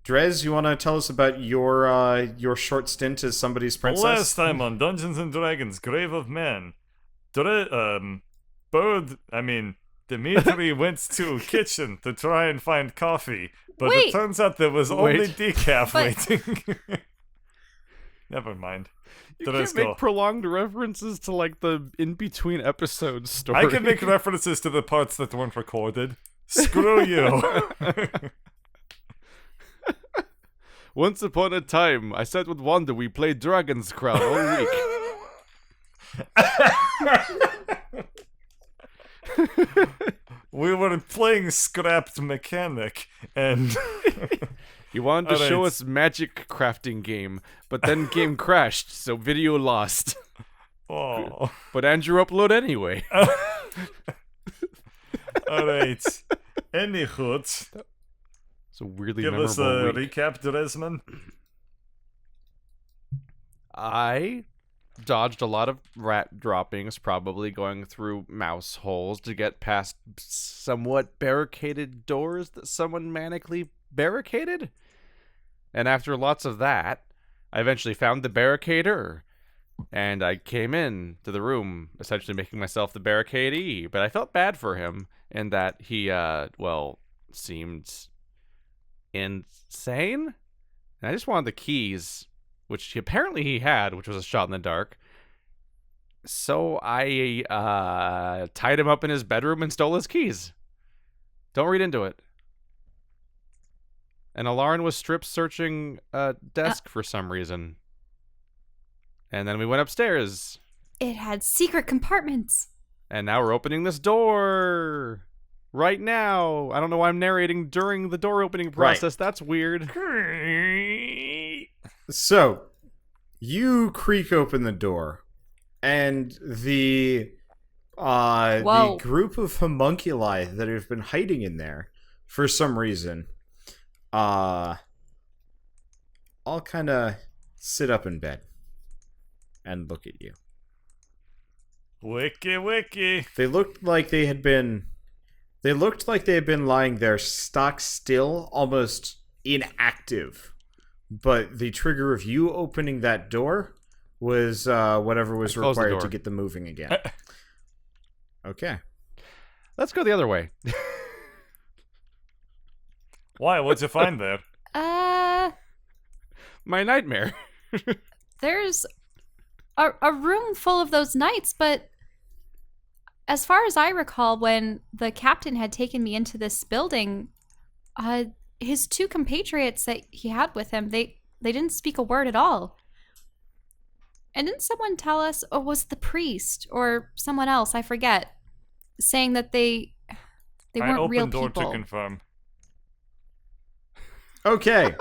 Drez, you want to tell us about your short stint as somebody's princess? Last time on Dungeons and Dragons: Grave of Man, Dimitri went to kitchen to try and find coffee, but it Wait. turns out there was only Wait. decaf But- waiting. Never mind. You Let's can't go. make prolonged references to, like, the in-between episodes story. I can make references to the parts that weren't recorded. Screw you. Once upon a time, I sat with Wanda, we played Dragon's Crown all week. We were playing Scrapped Mechanic, and He wanted to show Alright. us magic crafting game, but then game crashed, so video lost. oh, But Andrew upload anyway. alright. Anywho, It's a weirdly give us a memorable week. recap, Dresman. I dodged a lot of rat droppings, probably going through mouse holes to get past somewhat barricaded doors that someone manically barricaded. And after lots of that, I eventually found the barricader. And I came in to the room, essentially making myself the barricadee. But I felt bad for him in that he, seemed insane. And I just wanted the keys, which he had, which was a shot in the dark. So I tied him up in his bedroom and stole his keys. Don't read into it. And Alarin was strip searching a desk for some reason. And then we went upstairs. It had secret compartments. And now we're opening this door. Right now. I don't know why I'm narrating during the door opening process. That's weird. So, you creak open the door, and the Whoa. group of homunculi that have been hiding in there for some reason, all kind of sit up in bed and look at you. Wiki wiki. They looked like they had been lying there stock still, almost inactive. But the trigger of you opening that door was whatever was I closed the required to door. get them moving again. Okay. Let's go the other way. Why? What'd you find there? My nightmare. There's a room full of those knights, but as far as I recall, when the captain had taken me into this building, his two compatriots that he had with him, they didn't speak a word at all. And didn't someone tell us, or was the priest or someone else, I forget, saying that they I weren't real opened door people? to confirm. Okay.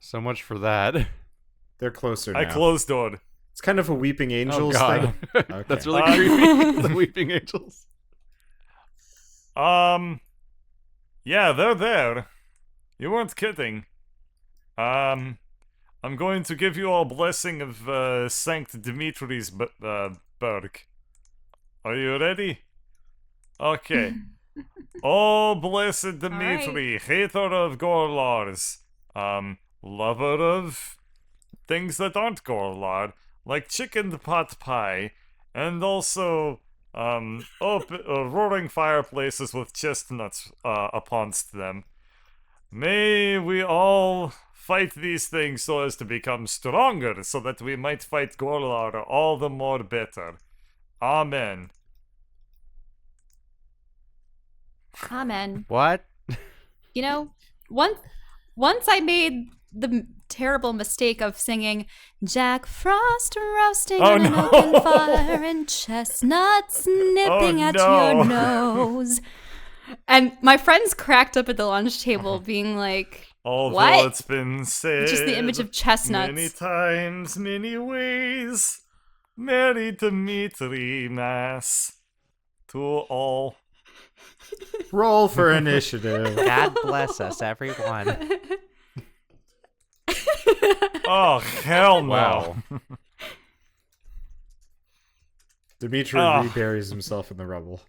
So much for that. They're closer now. I closed door. It's kind of a weeping angels thing. Okay. That's really creepy. The weeping angels. Yeah, they're there. You weren't kidding. I'm going to give you all blessing of Saint Dimitri's Berg. Are you ready? Okay. Oh, blessed Dimitri, hater of Gorlars, lover of things that aren't Gorlar, like chicken pot pie, and also roaring fireplaces with chestnuts uponst them. May we all fight these things so as to become stronger, so that we might fight Gorlar all the more better. Amen. Amen. What? You know, once I made the terrible mistake of singing Jack Frost roasting Oh, on an no. open fire and chestnuts nipping Oh, at no. your nose. And my friends cracked up at the lunch table being like, Although What? it's been said just the image of chestnuts. many times, many ways, Merry Dimitri Mass to all. Roll for initiative. God bless us, everyone. Oh, hell no. Wow. Dimitri Oh. reburies himself in the rubble.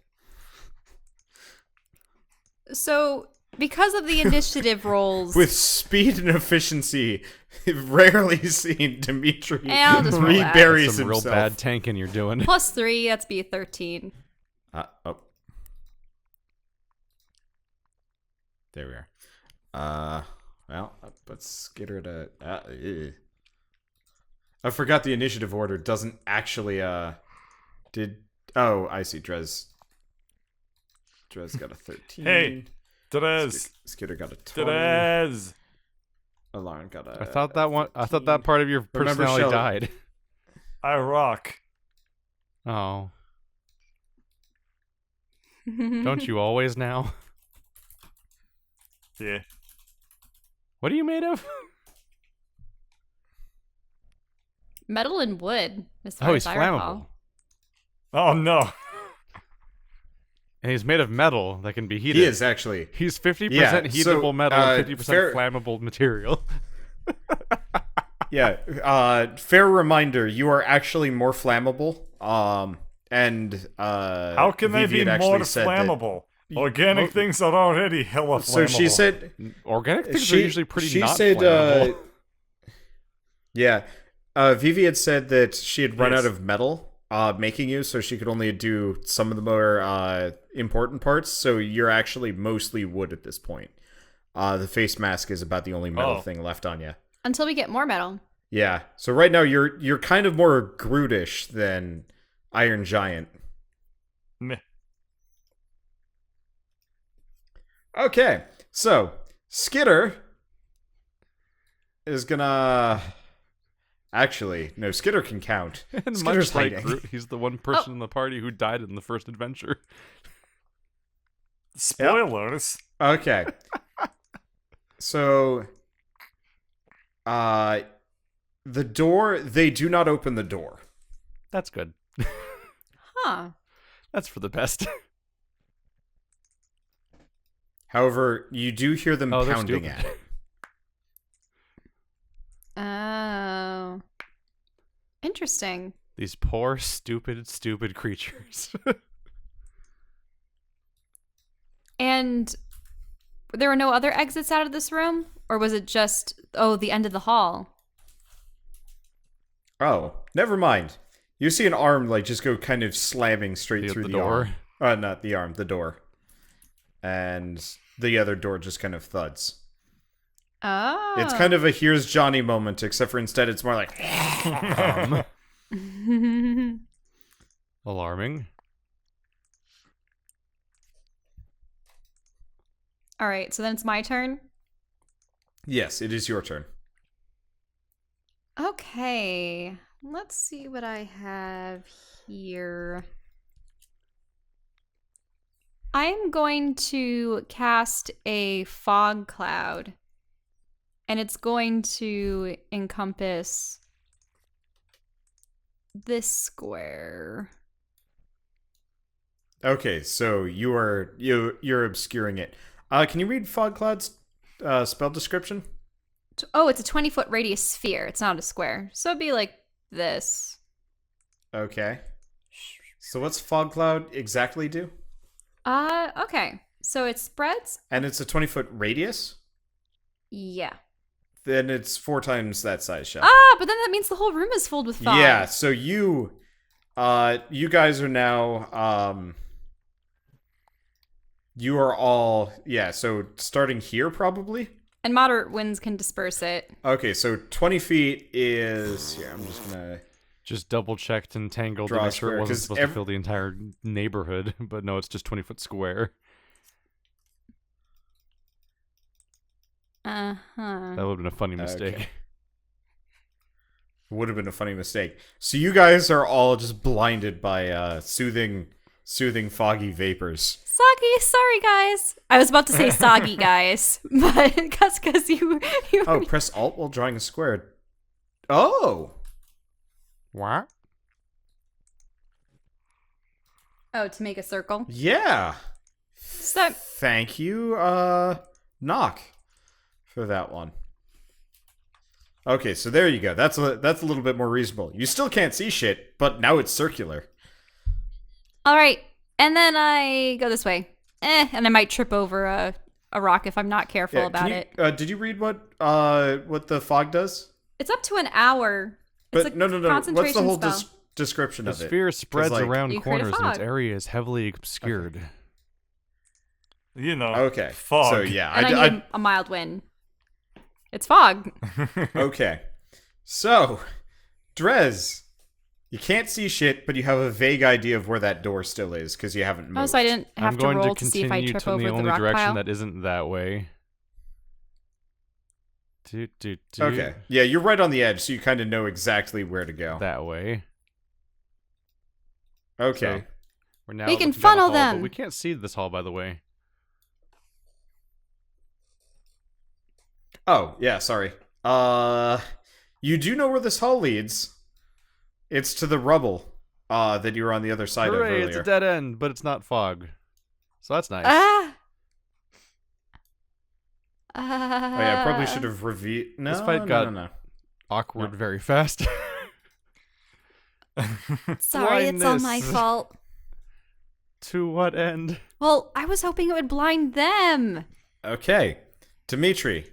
So Because of the initiative rolls. With speed and efficiency, rarely seen Dimitri I'll just roll that. reburies Some real himself. bad tanking you're doing. +3, that's be a 13. Oh. There we are. Well, but Skitter to... I forgot the initiative order doesn't actually, did... Oh, I see, Drez got a 13. Hey, Drez. Skitter got a 20. Drez. Alarm got a... I thought that part of your Remember personality Shelley. died. I rock. Oh, don't you always now? Yeah. What are you made of? Metal and wood, as far Oh, as he's I flammable. recall. Oh no. And he's made of metal that can be heated. He is, actually. He's 50% Yeah, heatable so, metal and 50% fair- flammable material. Yeah, fair reminder, you are actually more flammable. And How can they be Vivian more actually said that- flammable? Organic things are already hella flammable. So she said... Organic things are usually pretty not said, flammable. yeah, Vivi had said that she had run Yes. out of metal making you, so she could only do some of the more important parts. So you're actually mostly wood at this point. The face mask is about the only metal thing left on you. Until we get more metal. Yeah. So right now you're kind of more Grootish than Iron Giant. Meh. Okay, so Skitter is gonna... Actually, no, Skitter can count. And Skitter's much like hiding. Groot, he's the one person in the party who died in the first adventure. Spoilers. Okay. So, the door, they do not open the door. That's good. Huh. That's for the best. However, you do hear them Oh, they're pounding stupid. at it. Oh. Interesting. These poor, stupid creatures. And there were no other exits out of this room? Or was it just, the end of the hall? Oh, never mind. You see an arm, just go kind of slamming straight through the door. arm. Not the arm, the door. And the other door just kind of thuds. Oh. It's kind of a here's Johnny moment, except for instead it's more like... Alarming. All right, so then it's my turn. Yes, it is your turn. Okay. Let's see what I have here. I'm going to cast a fog cloud. And it's going to encompass this square. Okay, so you're obscuring it. Can you read Fog Cloud's spell description? Oh, it's a 20-foot radius sphere. It's not a square. So it'd be like this. Okay. So what's Fog Cloud exactly do? Okay. So it spreads. And it's a 20-foot radius? Yeah. Then it's 4 times that size, Shell. But then that means the whole room is filled with fog. Yeah, so you guys are now, you are all, so starting here probably? And moderate winds can disperse it. Okay, so 20 feet is, here, I'm just gonna... Just double checked and tangled to Draw a make sure square, it wasn't 'cause supposed to fill the entire neighborhood, but no, it's just 20-foot square. Uh-huh. That would have been a funny mistake. Okay. Would have been a funny mistake. So you guys are all just blinded by soothing foggy vapors. Soggy, sorry guys. I was about to say soggy guys, but that's because you Oh, press Alt while drawing a square. Oh! What? Oh, to make a circle. Yeah! So Thank you, Knock, for that one. Okay, so there you go. That's a little bit more reasonable. You still can't see shit, but now it's circular. all right, and then I go this way. And I might trip over a rock if I'm not careful about it. Did you read what the fog does? It's up to an hour. It's But a no. What's the concentration whole spell. description The of it? sphere spreads like, around you create a corners and its fog. area is heavily obscured. You know. Okay. Fog. So yeah, And I need a mild wind. It's fog. Okay. So, Drez, you can't see shit, but you have a vague idea of where that door still is because you haven't moved. Oh, so I didn't have I'm to going roll to to see if I continue trip to over the the only rock direction pile. that isn't that way. Okay. Yeah, you're right on the edge, so you kind of know exactly where to go. That way. Okay. So, we're now We can looking down a funnel hall, them. But we can't see this hall, by the way. Oh, yeah, sorry. You do know where this hall leads. It's to the rubble that you were on the other side of Hooray, earlier. it's a dead end, but it's not fog. So that's nice. Ah! Oh yeah, I probably should have revealed. No, This fight got no. awkward very fast. Sorry, it's all my Blindness. fault. To what end? Well, I was hoping it would blind them. Okay, Dimitri,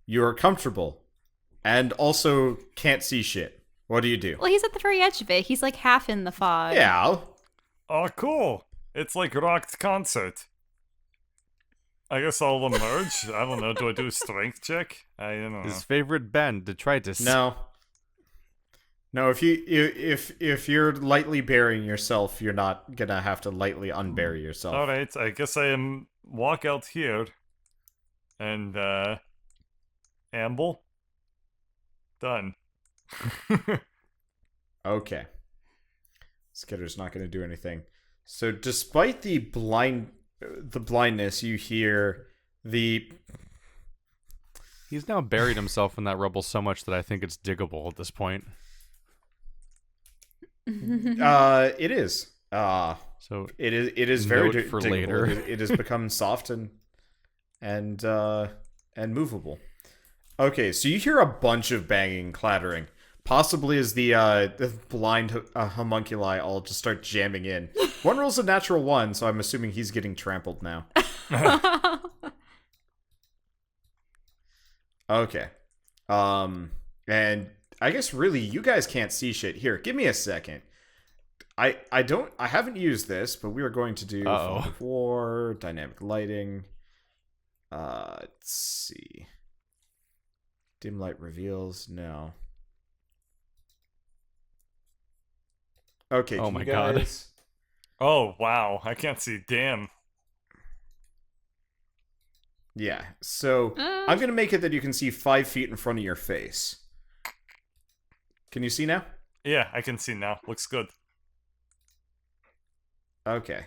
you are comfortable, and also can't see shit. What do you do? Well, he's at the very edge of it. He's like half in the fog. Yeah. Oh, cool. It's like rocked concert. I guess I'll emerge. I don't know. Do I do a strength check? I don't know. His favorite band, detritus. No. No, if you're lightly burying yourself, you're not gonna have to lightly unbury yourself. All right. I guess I am walk out here and amble. Done. Okay. Skitter's not gonna do anything. So despite the blindness, you hear the He's now buried himself in that rubble so much that I think it's diggable at this point. it is. So It is very Note for diggable. later. It has become soft and movable. Okay, so you hear a bunch of banging, clattering, possibly as the blind homunculi all just start jamming in. One rolls a natural 1, so I'm assuming he's getting trampled now. Okay, and I guess really you guys can't see shit. Here, give me a second. I haven't used this, but we are going to do Fog of War, dynamic lighting. Let's see. Dim light reveals, no. Okay, Oh can my you God. guys... Oh, wow. I can't see. Damn. Yeah, so I'm going to make it that you can see 5 feet in front of your face. Can you see now? Yeah, I can see now. Looks good. Okay. I'm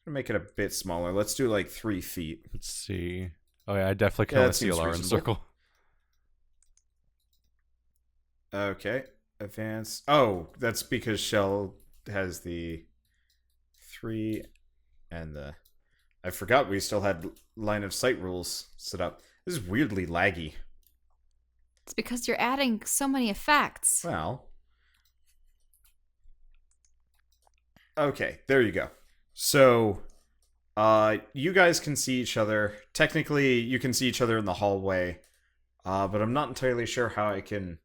going to make it a bit smaller. Let's do like 3 feet. let's see. Oh yeah, I definitely can Yeah, only that see seems Alara in reasonable. circle. Okay, advance. Oh, that's because Shell has the 3 and the... I forgot we still had line of sight rules set up. This is weirdly laggy. It's because you're adding so many effects. Well. Okay, there you go. So, you guys can see each other. Technically, you can see each other in the hallway. But I'm not entirely sure how I can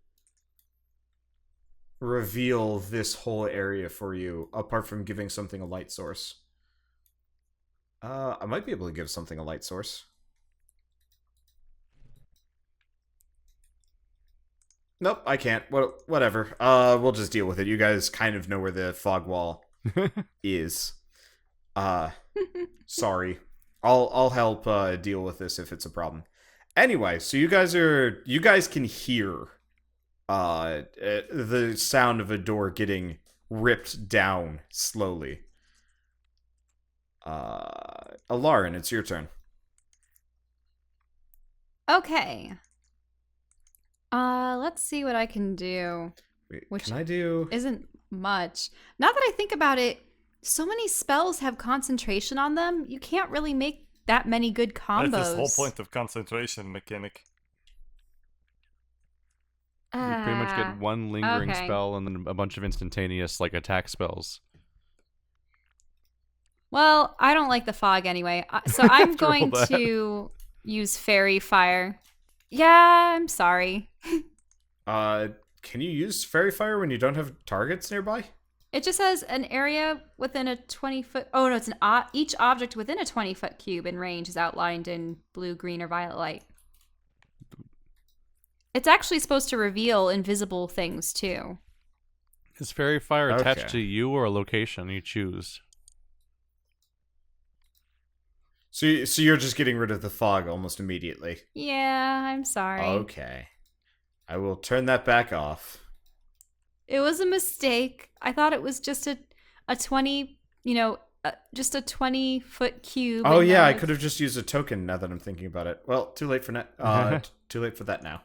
reveal this whole area for you, apart from giving something a light source. I might be able to give something a light source. Nope, I can't. Whatever. We'll just deal with it. You guys kind of know where the fog wall is. Sorry. I'll help deal with this if it's a problem. Anyway, so you guys can hear the sound of a door getting ripped down slowly. Alarin, it's your turn. Okay. Let's see what I can do. Wait, Which can I do... Isn't much. Now that I think about it, so many spells have concentration on them. You can't really make that many good combos. That's the whole point of concentration mechanic. You pretty much get one lingering okay. spell and then a bunch of instantaneous like attack spells. Well, I don't like the fog anyway, so I'm After all going that. to use fairy fire. Yeah, I'm sorry. Can you use fairy fire when you don't have targets nearby? It just says an area within a 20-foot. Oh no, it's each object within a 20-foot cube in range is outlined in blue, green, or violet light. It's actually supposed to reveal invisible things too. Is fairy fire attached Okay. to you or a location you choose? So you're just getting rid of the fog almost immediately. Yeah, I'm sorry. Okay. I will turn that back off. It was a mistake. I thought it was just a 20, just a 20-foot cube. Oh and yeah, now I it's- could have just used a token now that I'm thinking about it. Well, too late for too late for that now.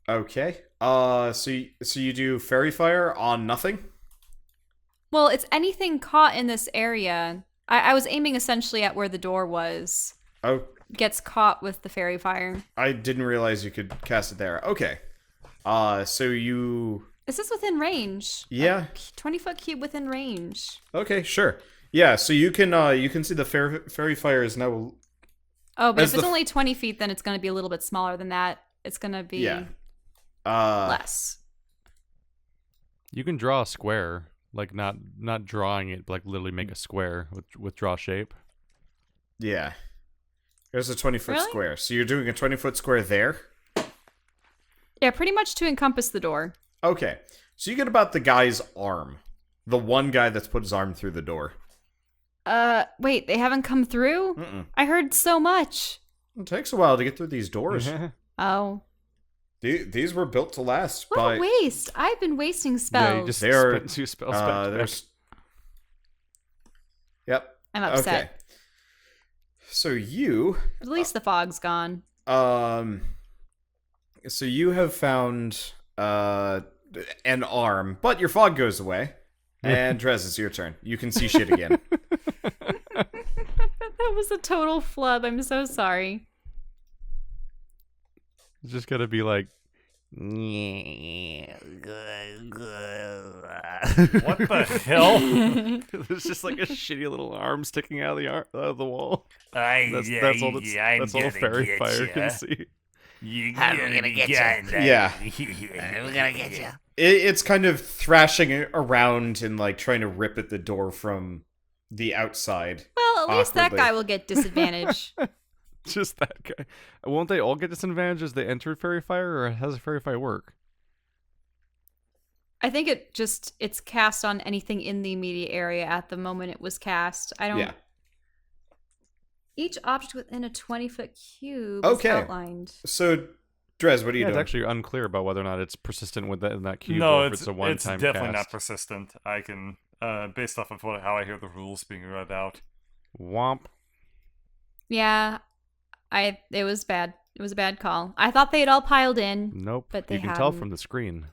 Okay. So you do fairy fire on nothing? Well, it's anything caught in this area. I was aiming essentially at where the door was. Oh, Gets caught with the fairy fire. I didn't realize you could cast it there. Okay. So you This is within range. Yeah. 20-foot cube within range. Okay, sure. Yeah, so you can see the fairy fire is now Oh, but As if it's the- only 20 feet, then it's going to be a little bit smaller than that. It's going to be yeah. less. You can draw a square, like not drawing it, but like literally make a square with draw shape. Yeah. There's a 20-foot Really? square. So you're doing a 20-foot square there? Yeah, pretty much to encompass the door. Okay. So you get about the guy's arm. The one guy that's put his arm through the door. Wait, they haven't come through? Mm-mm. I heard so much. It takes a while to get through these doors. Oh. These were built to last What by... a waste. I've been wasting Yeah, spells. you just They are, spent 2 spells back to back. there's... Yep. I'm upset. Okay. So you... At least the fog's gone. So you have found an arm, but your fog goes away. And Drez, it's your turn. You can see shit again. That was a total flub. I'm so sorry. It's just gotta be like, What the hell? there's just like a shitty little arm sticking out of the wall. I'm That's all fairy fire can see. You're gonna get you. Yeah. We're gonna get you. It's kind of thrashing around and like trying to rip at the door from the outside. Well, at least that Awkwardly. guy will get disadvantage. Just that guy. Won't they all get disadvantage as they enter fairy fire, or how does fairy fire work? I think it's cast on anything in the immediate area at the moment it was cast. I don't. Yeah. Each object within a 20-foot cube Okay. is outlined. So, Drez, what are you Yeah, it's doing? actually unclear about whether or not it's persistent with that in that cube, No, or if it's it's a one-time definitely not cast. persistent. I can, based off of how I hear the rules being read out. Womp. Yeah, it was bad. It was a bad call. I thought they had all piled in. Nope. But they you can tell hadn't. from the screen.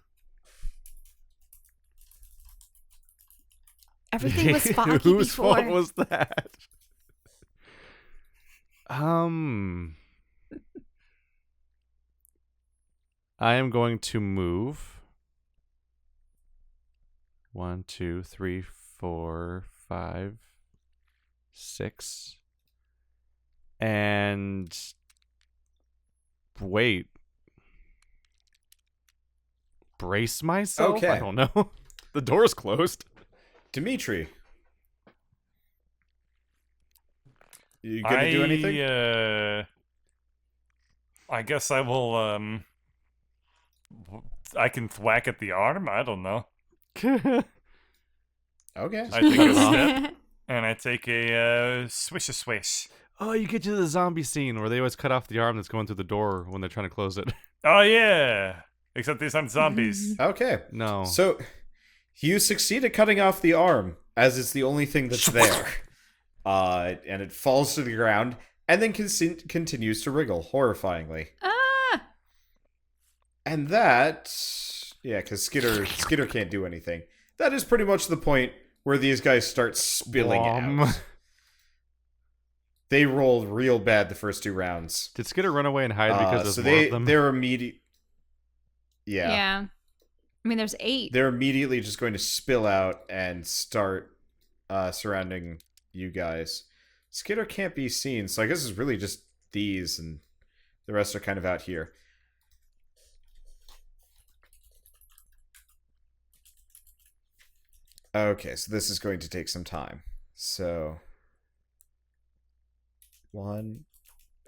Everything was foggy Whose before. fault was that? I am going to move 1, 2, 3, 4, 5, 6, and wait. Brace myself? Okay. I don't know. The door's closed. Dimitri. You gonna do anything? I guess I will, I can thwack at the arm? I don't know. Okay. I take a step, and I take a, swish. Oh, you get to the zombie scene where they always cut off the arm that's going through the door when they're trying to close it. Oh, yeah! Except these aren't zombies. Okay. No. So, you succeed at cutting off the arm, as it's the only thing that's there. And it falls to the ground, and then continues to wriggle, horrifyingly. Ah! And that... Yeah, because Skitter can't do anything. That is pretty much the point where these guys start spilling Wom. out. They rolled real bad the first 2 rounds. Did Skitter run away and hide because there's so more of them? they're immediate... Yeah. Yeah. I mean, there's 8. they're immediately just going to spill out and start surrounding you guys. Skitter can't be seen, so I guess it's really just these, and the rest are kind of out here. Okay, so this is going to take some time. So... 1...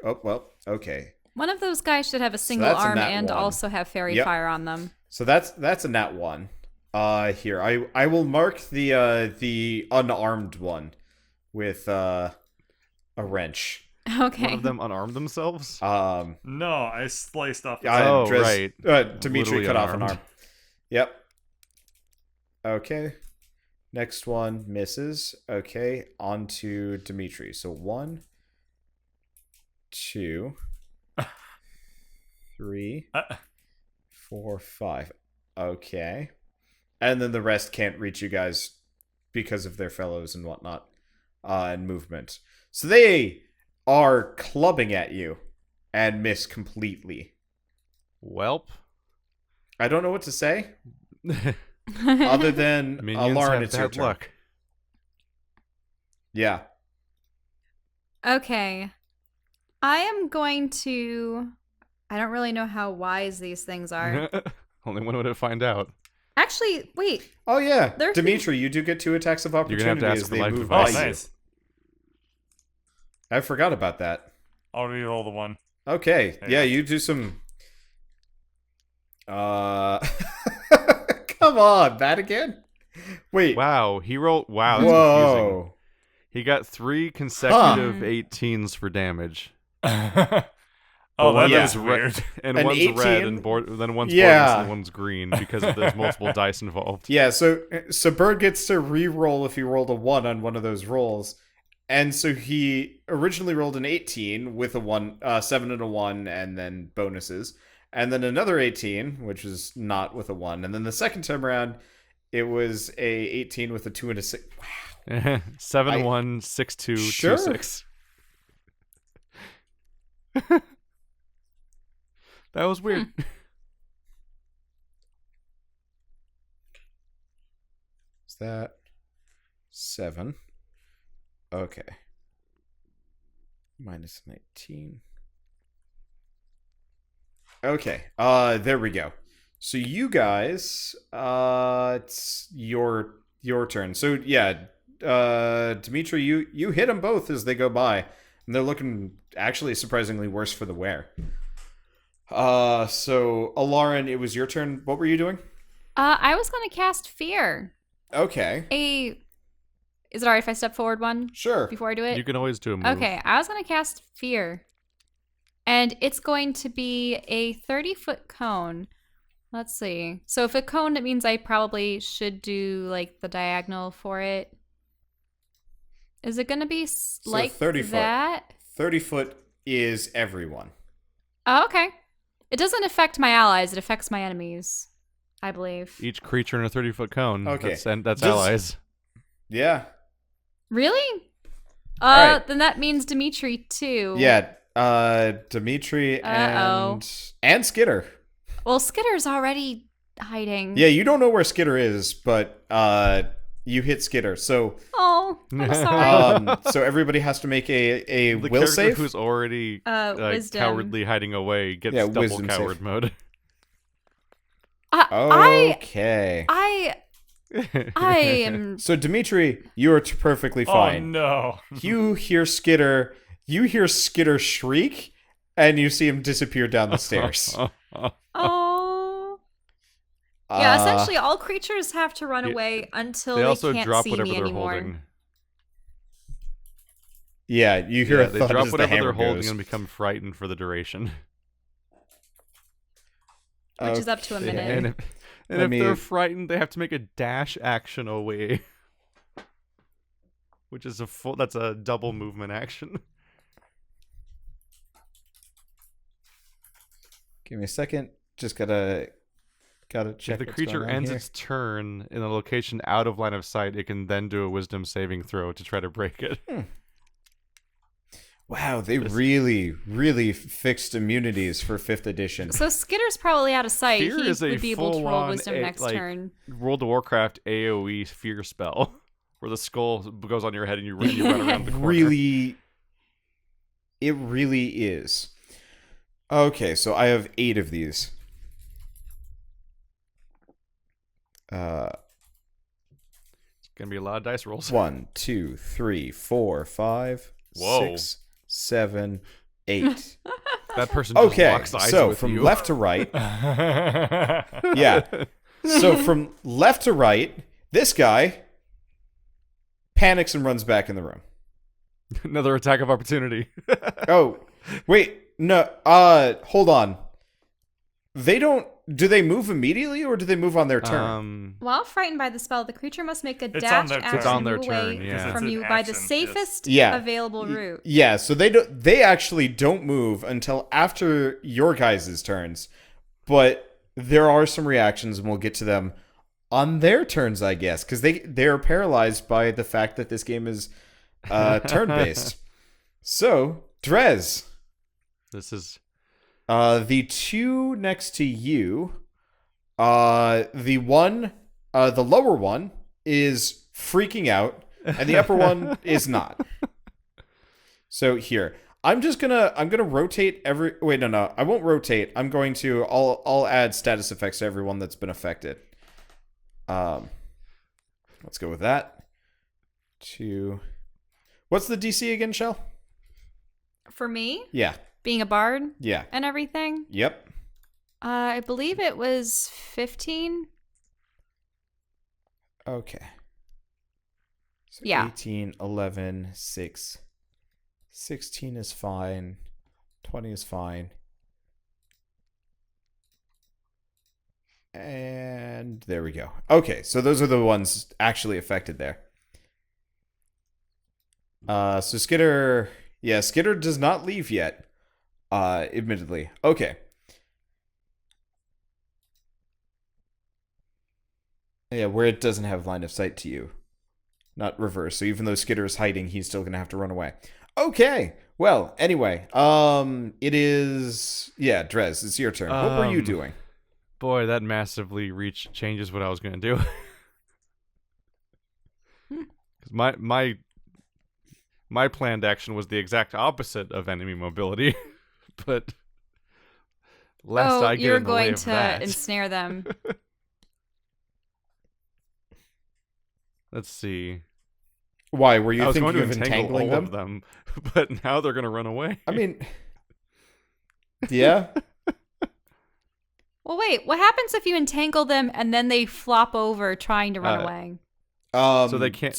Oh, well, okay. One of those guys should have a single that's a arm nat and 1. also have fairy Yep. fire on them. So that's a nat 1. Here, I will mark the unarmed one with a wrench. Okay. One of them unarmed themselves? No, I sliced off. Oh, Drez, right. Dimitri Literally cut off an unarmed. arm. Yep. Okay. Next one misses. Okay, on to Dimitri. So 1, 2, 3, 4, 5. Okay. And then the rest can't reach you guys because of their fellows and whatnot. And movement. So they are clubbing at you and miss completely. Welp. I don't know what to say other than Minions Lauren, have it's your bad turn. luck. Yeah. Okay. I am going to... I don't really know how wise these things are. Only one would find out. Actually, wait. Oh yeah, They're- Dimitri, you do get 2 attacks of You're gonna have opportunity to ask as for they life move advice. by Oh, you. nice. I forgot about that. I'll re-roll the 1. Okay, There yeah, you go. you do some. Come on, that again? Wait. Wow, he rolled. Wow, that's confusing. Whoa. He got 3 consecutive 18s for damage. Oh, Well, that yeah. is weird. And An one's 18? red, and then one's Yeah. borderless, and one's green because there's multiple dice involved. Yeah, so Bird gets to re-roll if he rolled a 1 on one of those rolls. And so he originally rolled an 18 with a 1, 7 and a 1, and then bonuses. And then another 18, which is not with a 1. And then the second time around, it was a 18 with a 2 and a 6. Wow. 7 1 6 2 Sure. 2 6. That was weird. Is that 7? Okay. Minus 19. Okay. There we go. So you guys, it's your turn. So yeah, Dimitri, you hit them both as they go by, and they're looking actually surprisingly worse for the wear. So Alarin, it was your turn. What were you doing? I was going to cast Fear. Okay. Is it alright if I step forward one Sure. before I do it? You can always do a move. Okay, I was going to cast Fear. And it's going to be a 30-foot cone. Let's see. So if a cone, it means I probably should do, like, the diagonal for it. Is it going to be like 30 foot. that? 30 foot is everyone. Oh, okay. It doesn't affect my allies. It affects my enemies, I believe. Each creature in a 30-foot cone. Okay. That's Just- allies. Yeah. Really? Alright. Then that means Dimitri, too. Yeah. Dimitri and Skitter. Well, Skitter's already hiding. Yeah, you don't know where Skitter is, but you hit Skitter. So Oh, I'm sorry. so everybody has to make a The will character save. who's already Wisdom. cowardly hiding away gets Yeah, double wisdom coward save. mode. Okay. I am. So Dimitri, you are perfectly Oh fine. no. You hear Skitter. You hear Skitter shriek, and you see him disappear down the stairs. Oh. Yeah, Uh, essentially, all creatures have to run Yeah. away until They they also can't drop see whatever me they're anymore. holding. Yeah, you hear Yeah, a they thud drop as the whatever hammer they're holding goes. and become frightened for the duration. Which is up to a Okay. minute. And Let if me- they're frightened, they have to make a dash action away. Which is that's a double movement action. Give me a second. Just gotta check. If the what's creature going on ends here. its turn in a location out of line of sight, it can then do a wisdom saving throw to try to break it. Wow, they really fixed immunities for 5th edition. So Skitter's probably out of sight. Fear He is a would be able to roll full-on, wisdom next like, turn. World of Warcraft AoE fear spell, where the skull goes on your head and you run around the corner. It really is. Okay, so I have 8 of these. It's gonna be a lot of dice rolls. 1, 2, 3, 4, 5, Whoa. 6, 7, 8. That person just Okay, locks eyes so with from you. left to right. Yeah. So from left to right, this guy panics and runs back in the room. Another attack of opportunity. Oh, wait. No, hold on. Do they move immediately or do they move on their turn? While frightened by the spell, the creature must make a It's dash on their turn. action It's on their move turn, away yeah. from It's you an by the action, safest Yeah. available route. Yeah, so they actually don't move until after your guys' turns. But there are some reactions, and we'll get to them on their turns, I guess, because they're paralyzed by the fact that this game is turn-based. So, Drez. This is... The 2 next to you, the lower one is freaking out, and the upper one is not. So here, I'm gonna rotate every. Wait, no, I won't rotate. I'll add status effects to everyone that's been affected. Let's go with that. 2. What's the DC again, Shell? For me, Yeah. being a bard Yeah. and everything, Yep. I believe it was 15. Okay. So Yeah. 18, 11, 6. 16 is fine. 20 is fine. And there we go. Okay, so those are the ones actually affected there. So Skitter... Yeah, Skitter does not leave yet. Admittedly. Okay. Yeah, where it doesn't have line of sight to you. Not reverse. So even though Skitter is hiding, he's still going to have to run away. Okay. Well, anyway. It is... Yeah, Drez, it's your turn. What were you doing? Boy, that massively changes what I was going to do. 'Cause my planned action was the exact opposite of enemy mobility, but lest I get you're in the way going of to that. ensnare them. Let's see. Why? Were you I was thinking going to of entangle entangling all them? of them, but now they're going to run away. I mean... Yeah? Well, wait. What happens if you entangle them and then they flop over trying to run away? So they can't...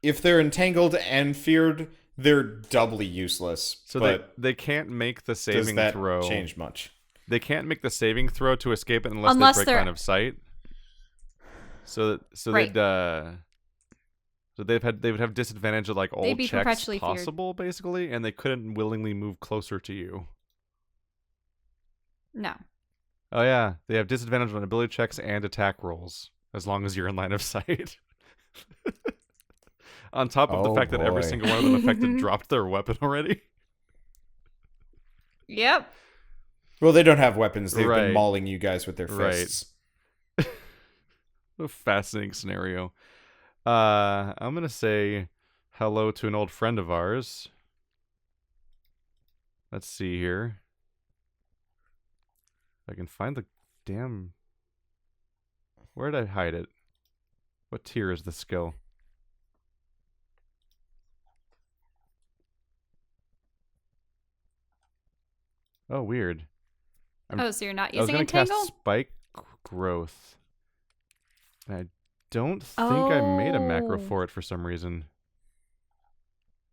If they're entangled and feared, they're doubly useless. So but they can't make the does saving that throw. change much? They can't make the saving throw to escape it unless they break they're- line of sight. So Right. they would have disadvantage of like all They'd be checks perpetually feared. possible, basically, and they couldn't willingly move closer to you. No. Oh yeah, they have disadvantage on ability checks and attack rolls as long as you're in line of sight. On top of the Oh, fact that every boy. single one of them affected dropped their weapon already. Yep. Well, they don't have weapons. They've Right. been mauling you guys with their Right. fists. A fascinating scenario. I'm gonna say hello to an old friend of ours. Let's see here. If I can find the damn... Where did I hide it? What tier is the skill? Oh, weird. So you're not I was using gonna entangle? cast Spike Growth. I don't think I made a macro Oh. for it for some reason.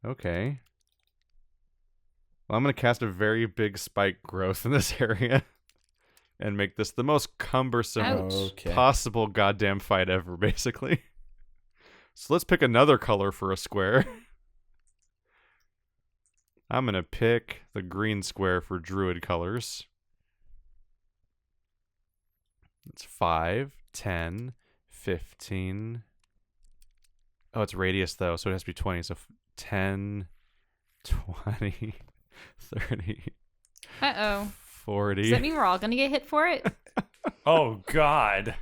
Okay. Well, I'm gonna cast a very big Spike Growth in this area. And make this the most cumbersome Ouch. Okay. possible goddamn fight ever, basically. So let's pick another color for a square. I'm gonna pick the green square for druid colors. It's 5, 10, 15. Oh, it's radius though, so it has to be 20. So 10, 20, 30, Uh-oh. 40. Does that mean we're all gonna get hit for it? Oh, God.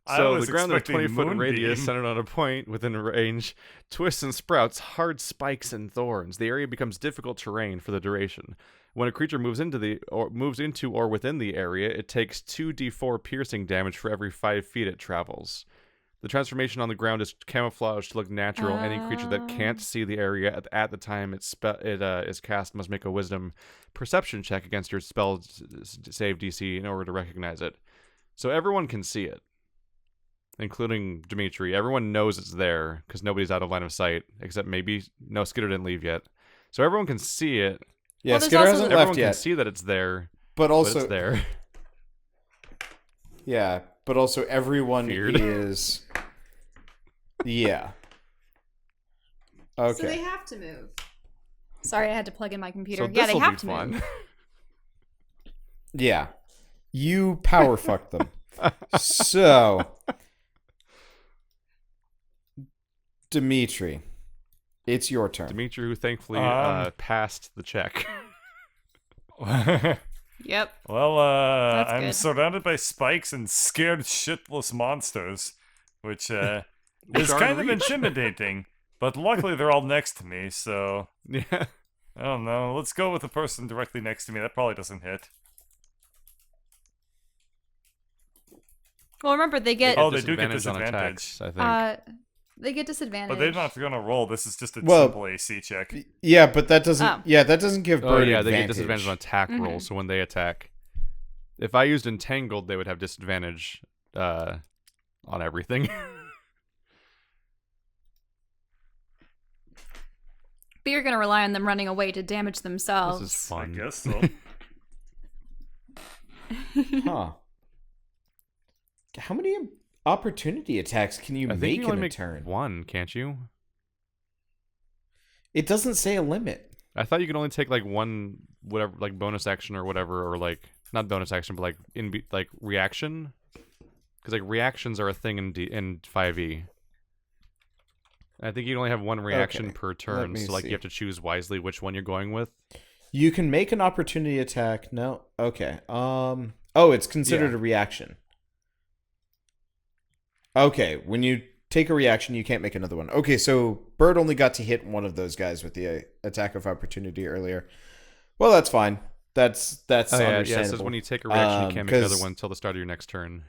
I So was the ground in a expecting 20-foot radius Moonbeam. centered on a point within range twists and sprouts hard spikes and thorns. The area becomes difficult terrain for the duration. When a creature moves into or within the area, it takes 2d4 piercing damage for every 5 feet it travels. The transformation on the ground is camouflaged to look natural. Any creature that can't see the area at the time it is cast must make a Wisdom perception check against your spell save DC in order to recognize it. So everyone can see it, including Dimitri. Everyone knows it's there because nobody's out of line of sight, except maybe no Skitter didn't leave yet. So everyone can see it. Yeah, Well, there's Skitter also hasn't Everyone left can yet. see that it's there, But but also, it's there. yeah, but also everyone Feared. is. Yeah. Okay. So they have to move. Sorry, I had to plug in my computer. So Yeah, they this'll have be to fun. move. Yeah. You power fucked them. So, Dimitri, it's your turn. Dimitri, who thankfully passed the check. Yep. Well, That's I'm good. surrounded by spikes and scared shitless monsters, which is Which aren't kind of reach. intimidating. But luckily they're all next to me, so Yeah. I don't know. Let's go with the person directly next to me. That probably doesn't hit. Well, remember they get Oh, they do get on disadvantage. attacks, I think. they get disadvantage. But they're not gonna roll. This is just a Well, simple AC check. Yeah, but that doesn't. Oh. Yeah, that doesn't give Oh Bird yeah, advantage. they get disadvantage on attack rolls. So when they attack, if I used entangled, they would have disadvantage on everything. But you're gonna rely on them running away to damage themselves. This is I fun. guess so. Huh? How many opportunity attacks can you I think make you in only a make turn? one, can't you? It doesn't say a limit. I thought you could only take like one, whatever, like bonus action or whatever, or like not bonus action, but like reaction, because like reactions are a thing in 5e. I think you only have one reaction Okay, per let turn, me so like see. you have to choose wisely which one you're going with. You can make an opportunity attack. No. Okay. Oh, it's considered Yeah. a reaction. Okay, when you take a reaction, you can't make another one. Okay, so Bird only got to hit one of those guys with the attack of opportunity earlier. Well, that's fine. That's Oh, yeah, understandable. yeah. It says when you take a reaction, you can't make another 'cause- one until the start of your next turn.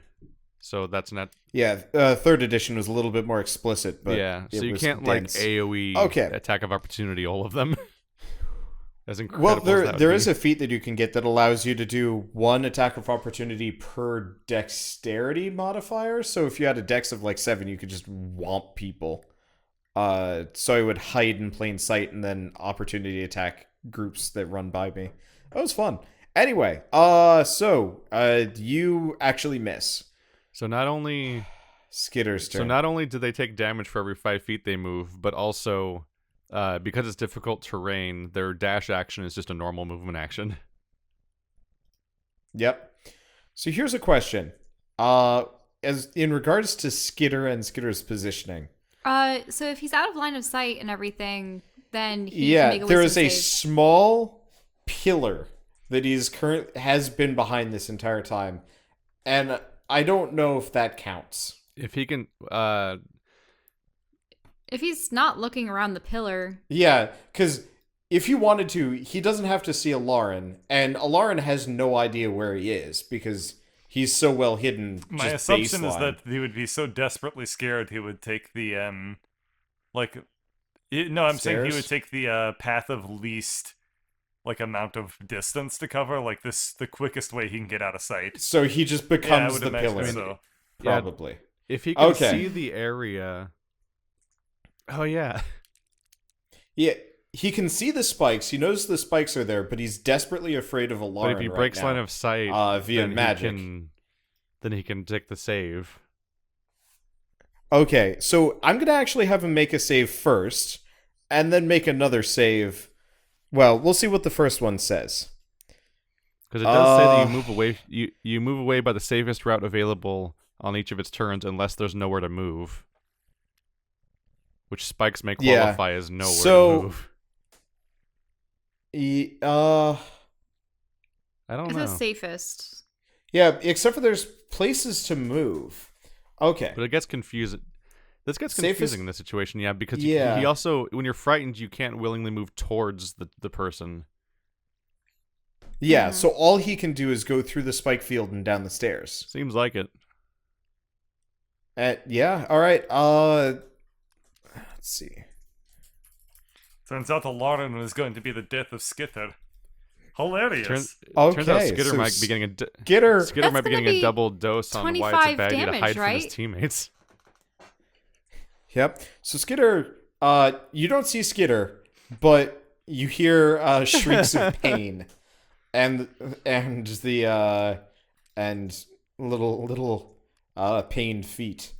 So that's not. Yeah, third edition was a little bit more explicit, but yeah, so it you was can't dense. like AOE Okay. attack of opportunity all of them. As incredible Well, as there that would there be. is a feat that you can get that allows you to do one attack of opportunity per dexterity modifier. So if you had a dex of like 7, you could just whomp people. So I would hide in plain sight and then opportunity attack groups that run by me. That was fun. Anyway, you actually miss. So not only Skitter's turn. So not only do they take damage for every 5 feet they move, but also, because it's difficult terrain, their dash action is just a normal movement action. Yep. So here's a question. As in regards to Skitter and Skitter's positioning. So if he's out of line of sight and everything, then he can make Yeah, a there wisdom is a save. small pillar that has been behind this entire time, and I don't know if that counts. If he can, If he's not looking around the pillar, Yeah, because if he wanted to, he doesn't have to see Alarin, and Alarin has no idea where he is because he's so well hidden. My just assumption is baseline. that he would be so desperately scared he would take the I'm saying he Stairs? would take the path of least amount of distance to cover, like the quickest way he can get out of sight. So he just Yeah, I becomes would the imagine pillar, so. Yeah. probably. if he can Okay. see the area. Oh yeah. Yeah, he can see the spikes. He knows the spikes are there, but he's desperately afraid of Alarin. But if he breaks right line now, of sight, via then magic. then he can take the save. Okay, so I'm gonna actually have him make a save first, and then make another save. Well, we'll see what the first one says. Because it does say that you move away. You move away by the safest route available on each of its turns, unless there's nowhere to move. which spikes may Yeah. qualify as nowhere So- to move. I don't It's know. the safest. Yeah, except for there's places to move. Okay. But it gets confusing. This gets Safest- confusing in this situation, yeah, because Yeah. he also, when you're frightened, you can't willingly move towards the person. Yeah, so all he can do is go through the spike field and down the stairs. Seems like it. Yeah, all right. Let's see. Turns out the Lauren is going to be the death of Skitter. Hilarious. Turns out Okay, Skitter so might be getting a Skitter. Skitter That's might be gonna getting a be double dose on why it's a 25 bad idea to damage, hide from his right? teammates. Yep. So Skitter, you don't see Skitter, but you hear shrieks of pain, and the and little pained feet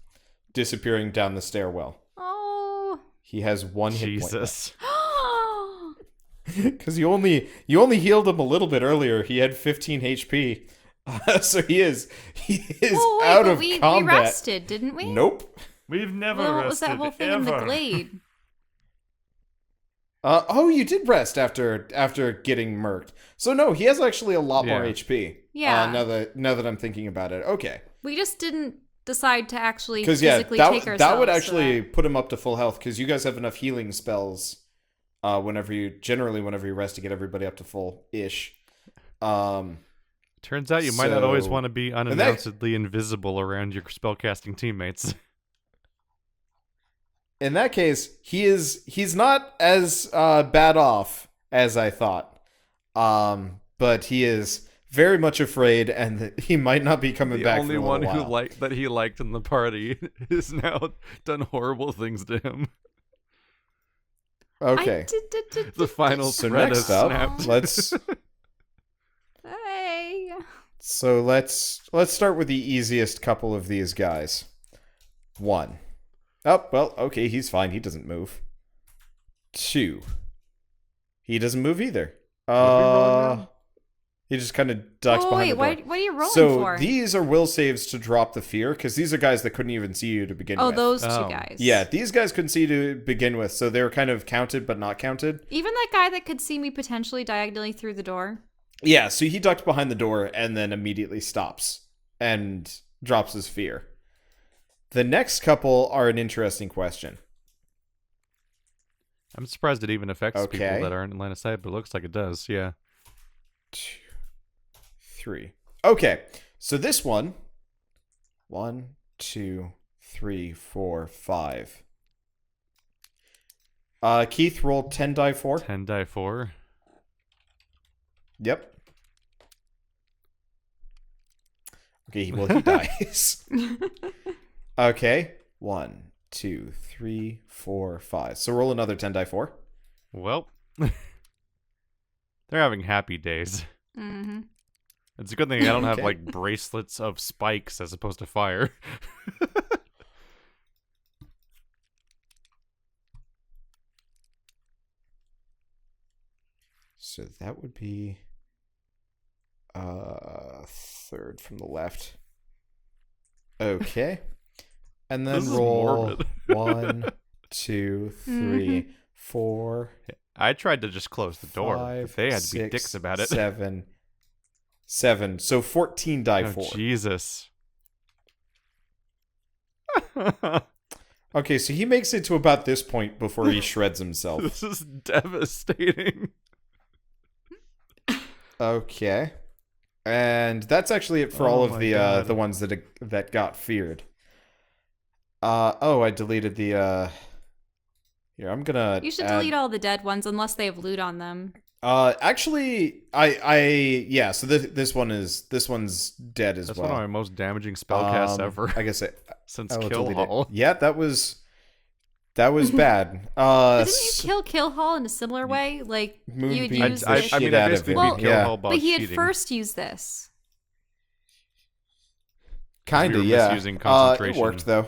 disappearing down the stairwell. Oh. He has one hit point. Jesus. Because you only healed him a little bit earlier. He had 15 HP, so he is Oh, wait, out but of we combat. rested, didn't we? Nope. We've never Well, what rested was that whole thing ever. in the glade? Oh, you did rest after getting murked. So no, he has actually a lot more Yeah. HP. Yeah. Now that I'm thinking about it, okay. We just didn't decide to actually Because physically take ourselves. that would to actually that. put him up to full health. Because you guys have enough healing spells. Whenever you rest to get everybody up to full ish. Turns out you might not always So- want to be unannouncedly invisible around your spellcasting teammates. In that case, he's not as bad off as I thought. But he is very much afraid, and he might not be coming The back. only for a one little who while. that he liked in the party is now done horrible things to him. Okay. The final So thread next has up, snapped. Hey. let's start with the easiest couple of these guys. 1. Oh, well, okay, he's fine. He doesn't move. 2. He doesn't move either. He just kind of ducks behind the door. What are you rolling So for? these are will saves to drop the fear, because these are guys that couldn't even see you to begin Oh, with. those two Oh. guys. Yeah, these guys couldn't see you to begin with, so they were kind of counted but not counted. Even that guy that could see me potentially diagonally through the door. Yeah, so he ducked behind the door and then immediately stops and drops his fear. The next couple are an interesting question. I'm surprised it even affects Okay. people that aren't in line of sight, but it looks like it does, yeah. 2, 3. Okay, so this one. 1, 2, 3, 4, 5. Keith, roll 10 die 4. 10 die 4. Yep. Okay, well, he dies. Okay. 1, 2, 3, 4, 5. So roll another 10 die 4. Well, they're having happy days. Mm-hmm. It's a good thing I don't have, Okay. like, bracelets of spikes as opposed to fire. So that would be third from the left. Okay. And then This is roll morbid. 1, 2, 3, 4, I tried to just close the door, 5, but they had to be 6, dicks about it. 7. So 14 die Oh, 4. Jesus. Okay, so he makes it to about this point before he shreds himself. This is devastating. Okay. And that's actually it for Oh all of my the God. the ones that got feared. I deleted the here, I'm gonna You should add- delete all the dead ones unless they have loot on them. Actually yeah, so this one's dead as That's well. one of my most damaging spellcasts ever I guess since I will Kill delete Hall. it. Yeah, that was bad. But didn't you kill Hall in a similar way? Like you'd Moonbeam use the this. shit I out of basically him. beat Kill Yeah. Hall by But he had cheating. first used this. Kinda, we were yeah. misusing It concentration. worked though.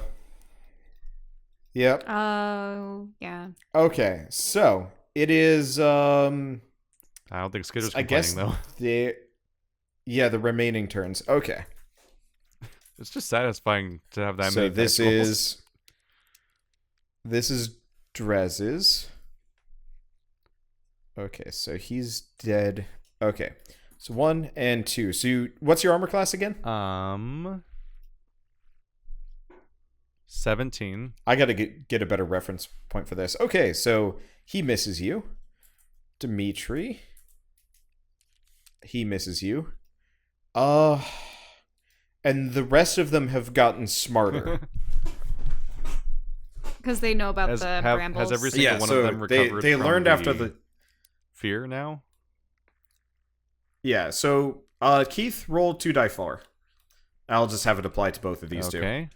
Yep. Oh, yeah. Okay, so it is I don't think Skitter's I complaining, guess though. the remaining turns. Okay. It's just satisfying to have that So many this vegetables. is Drez is. Okay, so he's dead. Okay, so 1 and 2. So what's your armor class again? 17. I gotta get a better reference point for this. Okay, so he misses you. Dimitri. He misses you. And the rest of them have gotten smarter. Because they know about the brambles. Has every single one of them recovered they from learned after the fear now? Yeah, so Keith, roll 2 die 4. I'll just have it apply to both of these two. Okay.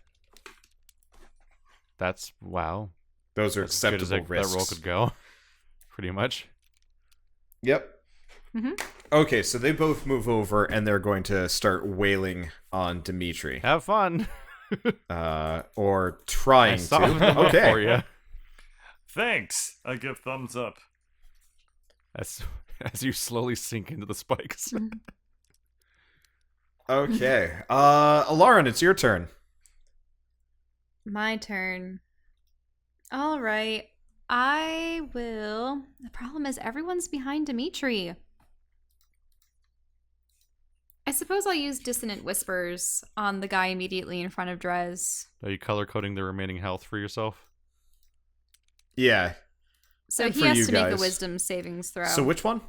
That's wow. Those are That's as good acceptable as risks. that roll could go. Pretty much. Yep. Mm-hmm. Okay, so they both move over and they're going to start wailing on Dimitri. Have fun. Or trying to. Okay. For you. Thanks. I give thumbs up. As you slowly sink into the spikes. Okay. Lauren, it's your turn. My turn. All right. I will. The problem is everyone's behind Dimitri. I suppose I'll use Dissonant Whispers on the guy immediately in front of Drez. Are you color coding the remaining health for yourself? Yeah. So And he for has you to make a guys. wisdom savings throw. So which one?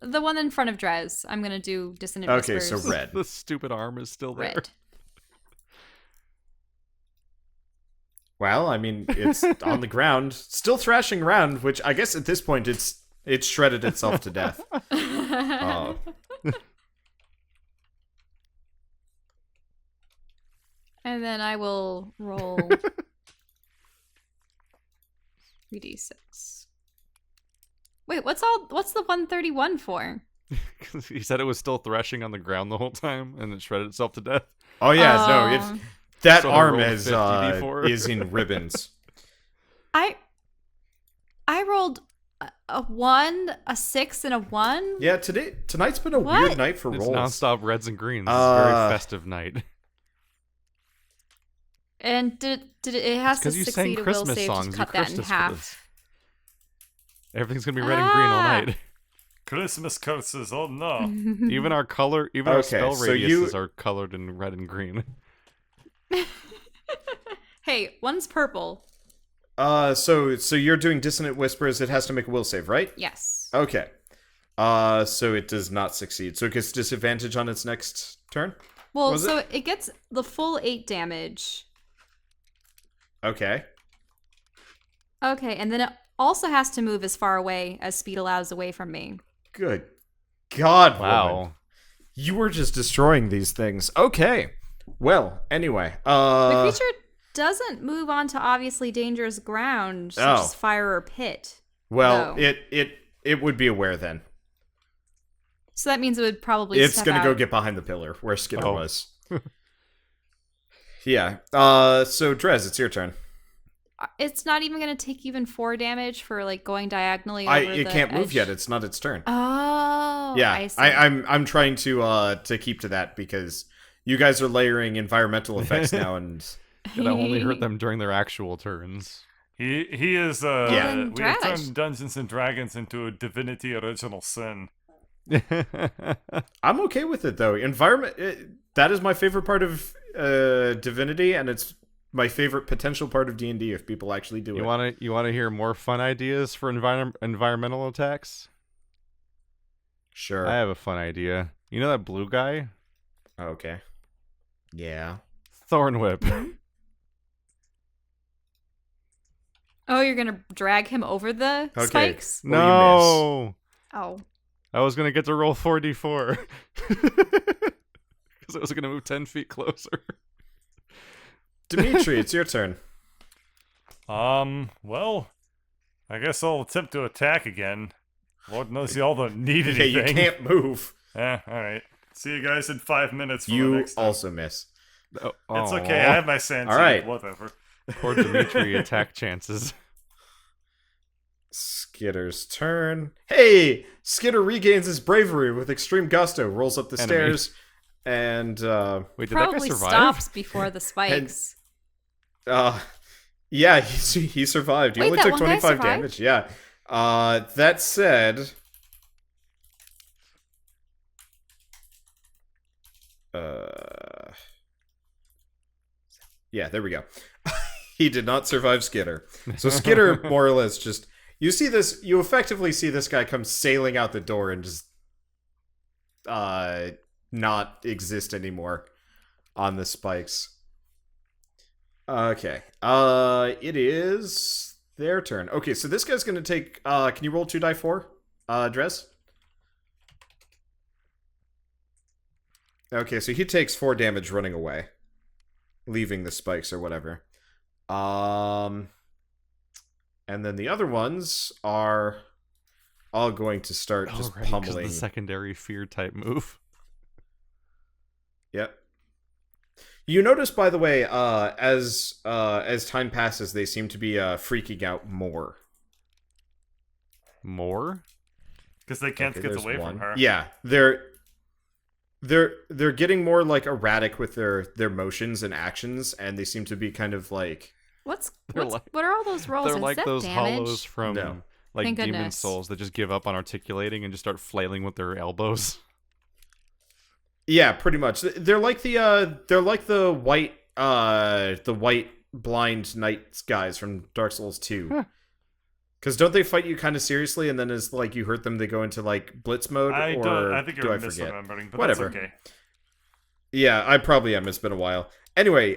The one in front of Drez. I'm going to do Dissonant Okay, Whispers. so red. The stupid arm is still there. Red. Well, I mean, it's on the ground, still thrashing around, which I guess at this point it's shredded itself to death. And then I will roll 3d6. Wait, what's the 131 for? He said it was still thrashing on the ground the whole time, and it shredded itself to death. Oh yeah, no, it's that So I arm rolled is 50 D4. is in ribbons. I rolled a 1, a 6, and a 1. Yeah, tonight's been a What? weird night for It's rolls. nonstop reds and greens. It's a very Uh, festive night. And did it has to Because you sang succeed a will Christmas save songs. to You cut that cursed in us for half. this. Everything's gonna be red and green all night. Christmas curses, oh no. Even our color, even our Okay, spell so radiuses are colored in red and green. Hey, one's purple. So you're doing Dissonant Whispers. It has to make a will save, right? Yes. Okay. So it does not succeed. So it gets disadvantage on its next turn. Well, Was so it gets the full 8 damage. Okay. Okay, and then it also has to move as far away as speed allows away from me. Good God, Wow. woman. You were just destroying these things. Okay. Well, anyway. The creature doesn't move onto obviously dangerous ground, such Oh. as fire or pit. Well, No. it would be aware then. So that means it would probably It's step gonna go out. get behind the pillar where Skidder Oh. was. Yeah. So Drez, it's your turn. It's not even going to take even 4 damage for like going diagonally over It the can't move edge. yet. It's not its turn. Oh, Yeah, I see. I'm trying to keep to that because you guys are layering environmental effects now, and It'll only hurt them during their actual turns. He is Yeah. we have Drez. turned Dungeons and Dragons into a Divinity Original Sin. I'm okay with it though. That is my favorite part of Divinity, and it's my favorite potential part of D&D if people actually do it. You wanna hear more fun ideas for environmental attacks? Sure. I have a fun idea. You know that blue guy? Okay. Yeah. Thorn Whip. Oh, you're going to drag him over the Okay. spikes? Well, No. Oh. I was gonna get to roll 4d4 because I was gonna move 10 feet closer. Dimitri, it's your turn. Well, I guess I'll attempt to attack again. Lord knows y'all don't need Yeah, anything. you can't move. Alright. See you guys in 5 minutes for the You next time. also miss. Oh, It's okay, I have my sanity. All right. Whatever. Poor Dimitri attack chances. Skitter's turn. Hey! Skitter regains his bravery with extreme gusto, rolls up the Enemy. stairs, and Wait, did that guy Probably survive? stops before the spikes. Yeah, he survived. He Wait, only that took one guy 25 survived? damage. Yeah. That said, yeah, there we go. He did not survive Skitter. So Skitter more or less just you effectively see this guy come sailing out the door and just not exist anymore on the spikes. Okay. It is their turn. Okay, so this guy's gonna take can you roll 2d4? Drez? Okay, so he takes 4 damage running away. Leaving the spikes or whatever. And then the other ones are all going to start just pummeling. The secondary fear type move. Yep. You notice, by the way, as time passes, they seem to be freaking out more. More? Because they can't get away from her. Yeah, they're getting more like erratic with their motions and actions, and they seem to be kind of like what are all those rolls? They're like those damage? hollows from like Thank Demon goodness. Souls that just give up on articulating and just start flailing with their elbows. Yeah, pretty much. They're like the white blind knight guys from Dark Souls 2. Because don't they fight you kind of seriously, and then as like you hurt them, they go into like blitz mode? I think do you're I forget? misremembering, but Whatever. that's okay. Yeah, I probably am. It's been a while. Anyway,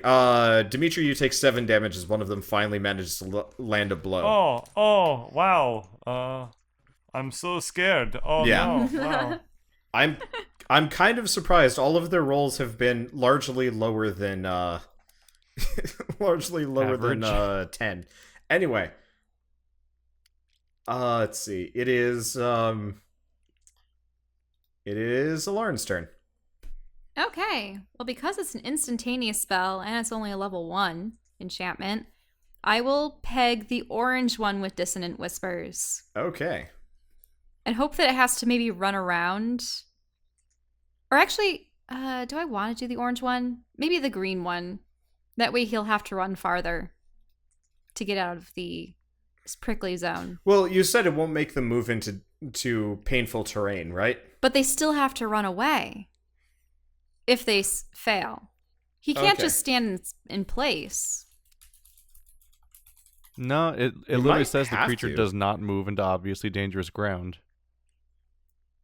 Dimitri, you take 7 damage as one of them finally manages to land a blow. Oh, wow. I'm so scared. Oh Yeah. no, wow. I'm kind of surprised. All of their rolls have been largely lower than Average. 10. Anyway, let's see. It is Alarn's turn. Okay. Well, because it's an instantaneous spell and it's only a level 1 enchantment, I will peg the orange one with Dissonant Whispers. Okay. And hope that it has to maybe run around. Or actually, do I want to do the orange one? Maybe the green one. That way he'll have to run farther to get out of the prickly zone. Well, you said it won't make them move into painful terrain, right? But they still have to run away if they fail. He can't just stand in place. No, it You literally might says the have creature to. does not move into obviously dangerous ground.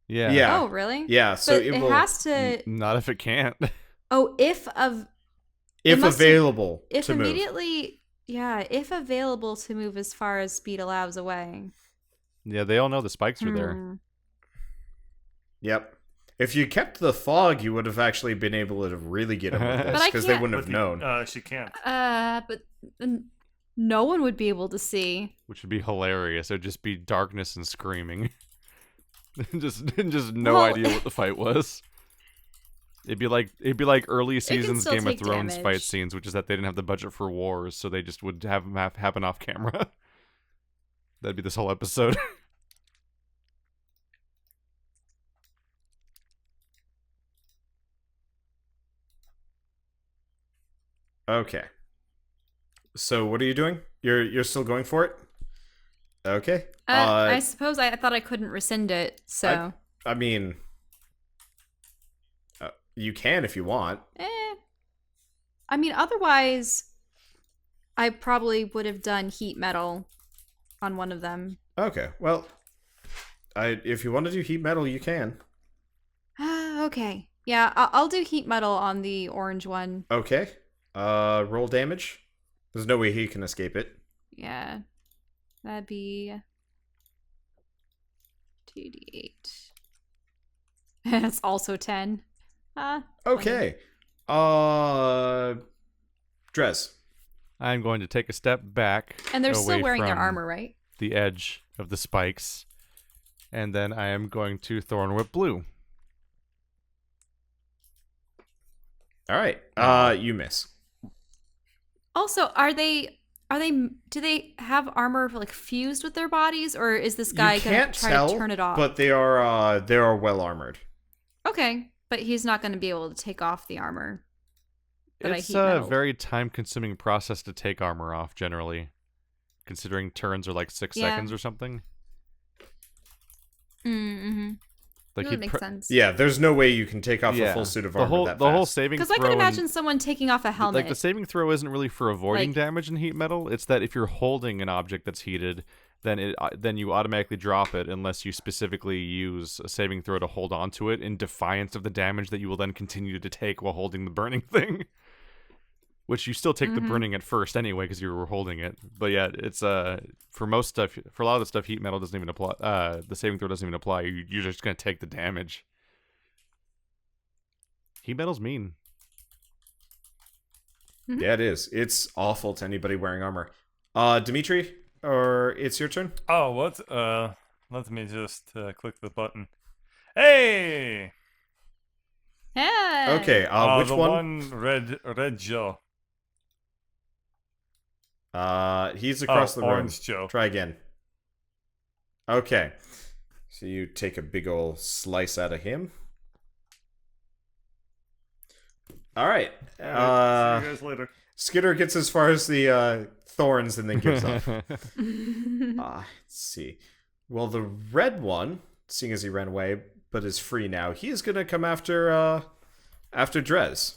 Yeah. Yeah. Oh, really? Yeah, so but it it will has to. Not if it can't. Oh, if available if to move. immediately, yeah, if available to move as far as speed allows away. Yeah, they all know the spikes are there. Hmm. Yep. If you kept the fog, you would have actually been able to really get them with But this, I because they can't- wouldn't have known. She can't. But no one would be able to see. Which would be hilarious. It would just be darkness and screaming. just no Well- idea what the fight was. It'd be like early seasons still Game of take Thrones damage. fight scenes, which is that they didn't have the budget for wars, so they just would have them happen off camera. That'd be this whole episode. Okay. So what are you doing? You're still going for it? Okay. I suppose I thought I couldn't rescind it, so. I mean, you can if you want. I mean, otherwise, I probably would have done heat metal on one of them. Okay. Well, if you want to do heat metal, you can. Okay. Yeah, I'll do heat metal on the orange one. Okay. Roll damage. There's no way he can escape it. Yeah. That'd be 2d8. That's also 10. Okay. Drez. I'm going to take a step back. And they're still away wearing their from armor, right? the edge of the spikes. And then I am going to Thorn Whip Blue. All right. You miss. Also, do they have armor like fused with their bodies, or is this guy you gonna can't try tell, to turn it off? but they are well armored. Okay, but he's not gonna be able to take off the armor. that It's I heat a metaled. very time-consuming process to take armor off, generally. Considering turns are like 6 Yeah. seconds or something. Mm-hmm. Like That makes sense. Yeah, there's no way you can take off a full suit of armor that the whole fast. saving Because throw. I can imagine and- someone taking off a helmet. Like the saving throw isn't really for avoiding Like- damage in heat metal. It's that if you're holding an object that's heated, then you automatically drop it unless you specifically use a saving throw to hold onto it in defiance of the damage that you will then continue to take while holding the burning thing. Which you still take the burning at first anyway because you were holding it. But yeah, it's for most stuff, for a lot of the stuff, heat metal doesn't even apply. The saving throw doesn't even apply. You're just gonna take the damage. Heat metal's mean. Yeah, it is. It's awful to anybody wearing armor. Dimitri, or it's your turn. Oh, what? Let me just click the button. Hey! Yeah. Okay, which the one? red Joe. He's across the room. Orange Joe. Try again. Okay. So you take a big ol' slice out of him. All right. See you guys later. Skitter gets as far as the thorns and then gives up. Let's see. Well, the red one, seeing as he ran away, but is free now, he is gonna come after Drez.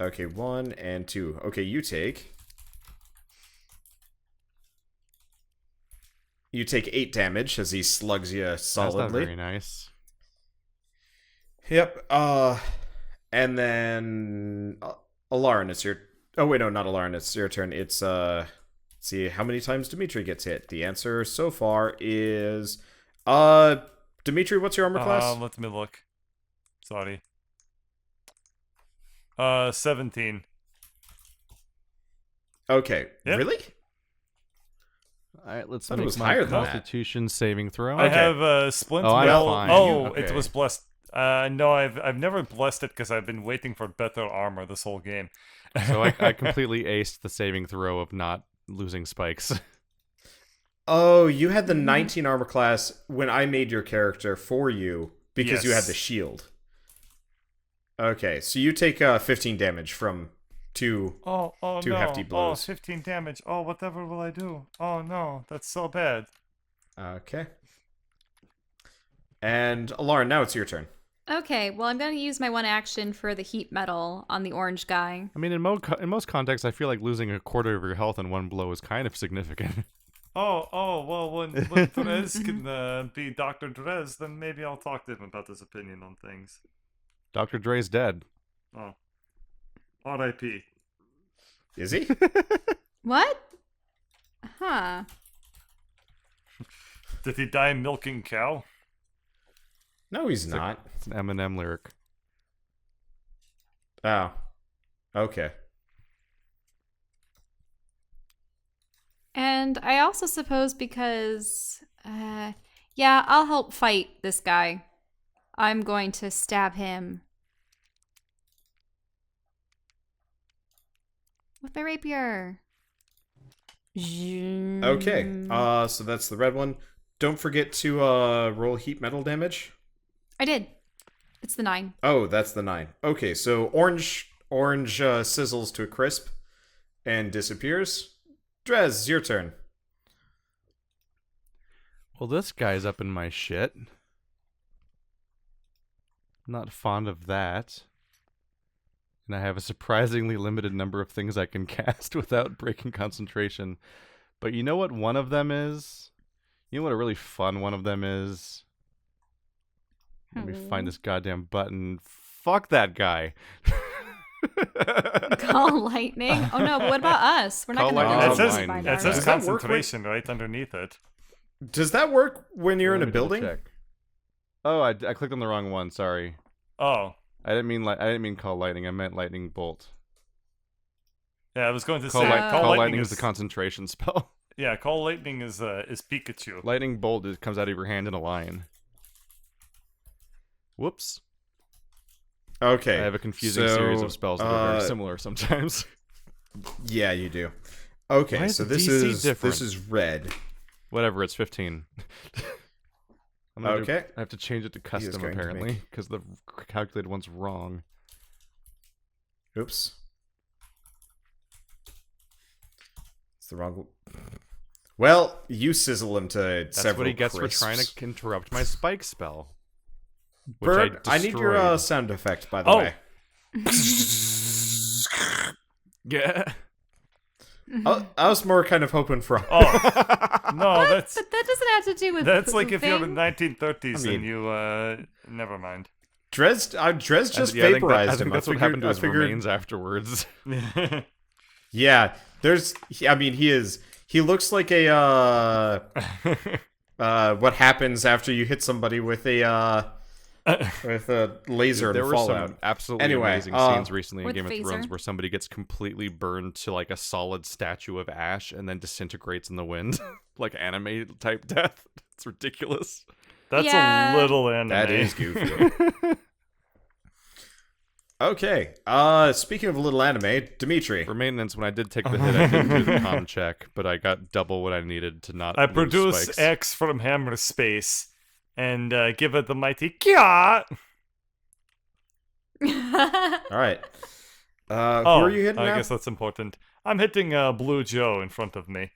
Okay, 1 and 2. Okay, you take 8 damage as he slugs you solidly. That's not very nice. Yep. And then Alarin, it's your. Oh wait, no, not Alarin. It's your turn. It's Let's see how many times Dimitri gets hit. The answer so far is Dimitri. What's your armor class? Let me look. Sorry. 17. Okay. Yep. Really? All right, let's Thought it make was my higher than that. Constitution saving throw. I Okay. have splint Oh, I'm metal. fine. Oh, Okay. it was blessed. No, I've never blessed it because I've been waiting for better armor this whole game. So I completely aced the saving throw of not losing spikes. Oh, you had the 19 armor class when I made your character for you because you had Yes. the shield. Okay, so you take 15 damage from two Oh Two no. hefty Oh, blows. 15 damage. Oh, whatever will I do? Oh no, that's so bad. Okay. And Alarn, now it's your turn. Okay, well, I'm going to use my one action for the heat metal on the orange guy. I mean, in most contexts, I feel like losing a quarter of your health in one blow is kind of significant. Oh, well, when Drez can be Dr. Drez, then maybe I'll talk to him about his opinion on things. Dr. Dre's dead. Oh. R.I.P. Is he? What? Huh. Did he die milking cow? No, he's not. It's an Eminem lyric. Oh. Okay. And I also suppose because, yeah, I'll help fight this guy. I'm going to stab him with my rapier. Okay. So that's the red one. Don't forget to roll heat metal damage. I did. It's the 9. Oh, that's the 9. Okay, so orange sizzles to a crisp and disappears. Drez, your turn. Well, this guy's up in my shit. Not fond of that. And I have a surprisingly limited number of things I can cast without breaking concentration. But you know what one of them is? You know what a really fun one of them is? Let me find this goddamn button. Fuck that guy. Call lightning? Oh no, but what about us? We're not Call going to lightning know is this by mine. now. It says Does that work concentration right underneath it. Does that work when you're in a Let me double building? check. Oh, I clicked on the wrong one. Sorry. Oh. I didn't mean call lightning. I meant lightning bolt. Yeah, I was going to Call, say call lightning is the concentration spell. Yeah, call lightning is Pikachu. Lightning bolt comes out of your hand in a line. Whoops. Okay. I have a confusing so, series of spells that are very similar sometimes. Yeah, you do. Why Okay, is so the this DC is different? this is red. Whatever, it's 15. Okay. I have to change it to custom going to apparently because the calculated one's wrong. Oops. It's the wrong. Well, you sizzle him to That's several what he gets crisps. for trying to interrupt my spike spell. Which Bird, I need your destroyed. sound effect, by the Oh. way. Yeah. I was more kind of hoping for. Oh, no, that's But that doesn't have to do with like if you're in the pooping. 1930s I mean- and you never mind. Drez just Yeah, I think vaporized I think him. that's I what happened to his figured, remains afterwards. Yeah, there's. I mean, he looks like a what happens after you hit somebody with a laser There in were Fallout. some absolutely Anyway, amazing scenes recently in With Game of phaser. Thrones where somebody gets completely burned to like a solid statue of ash and then disintegrates in the wind, like anime type death. It's ridiculous. That's Yeah. a little anime. That is goofy. Okay. Speaking of a little anime, Dimitri. For maintenance, when I did take the hit, I did do the con check, but I got double what I needed to not. I lose produce spikes. X from Hammer Space and give it the mighty Kya. All right. Who Oh, are you hitting I now? guess that's important. I'm hitting Blue Joe in front of me.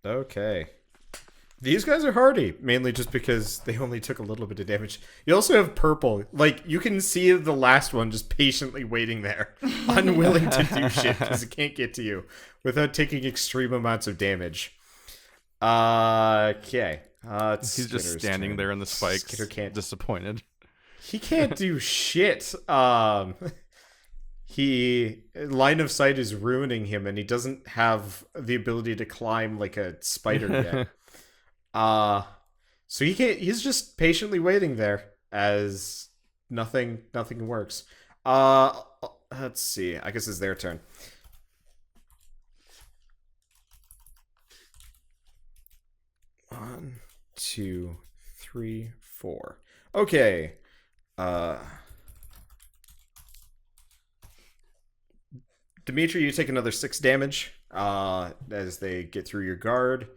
Okay. These guys are hardy, mainly just because they only took a little bit of damage. You also have purple. Like, you can see the last one just patiently waiting there, unwilling to do shit because it can't get to you without taking extreme amounts of damage. Okay. It's He's just Skitter's standing turn. there in the spikes, Skitter can't. disappointed. He can't do shit. He line of sight is ruining him, and he doesn't have the ability to climb like a spider yet. So he can't. He's just patiently waiting there as nothing works. Let's see. I guess it's their turn. One, 2, 3, 4. Okay. Dimitri, you take another 6 damage as they get through your guard.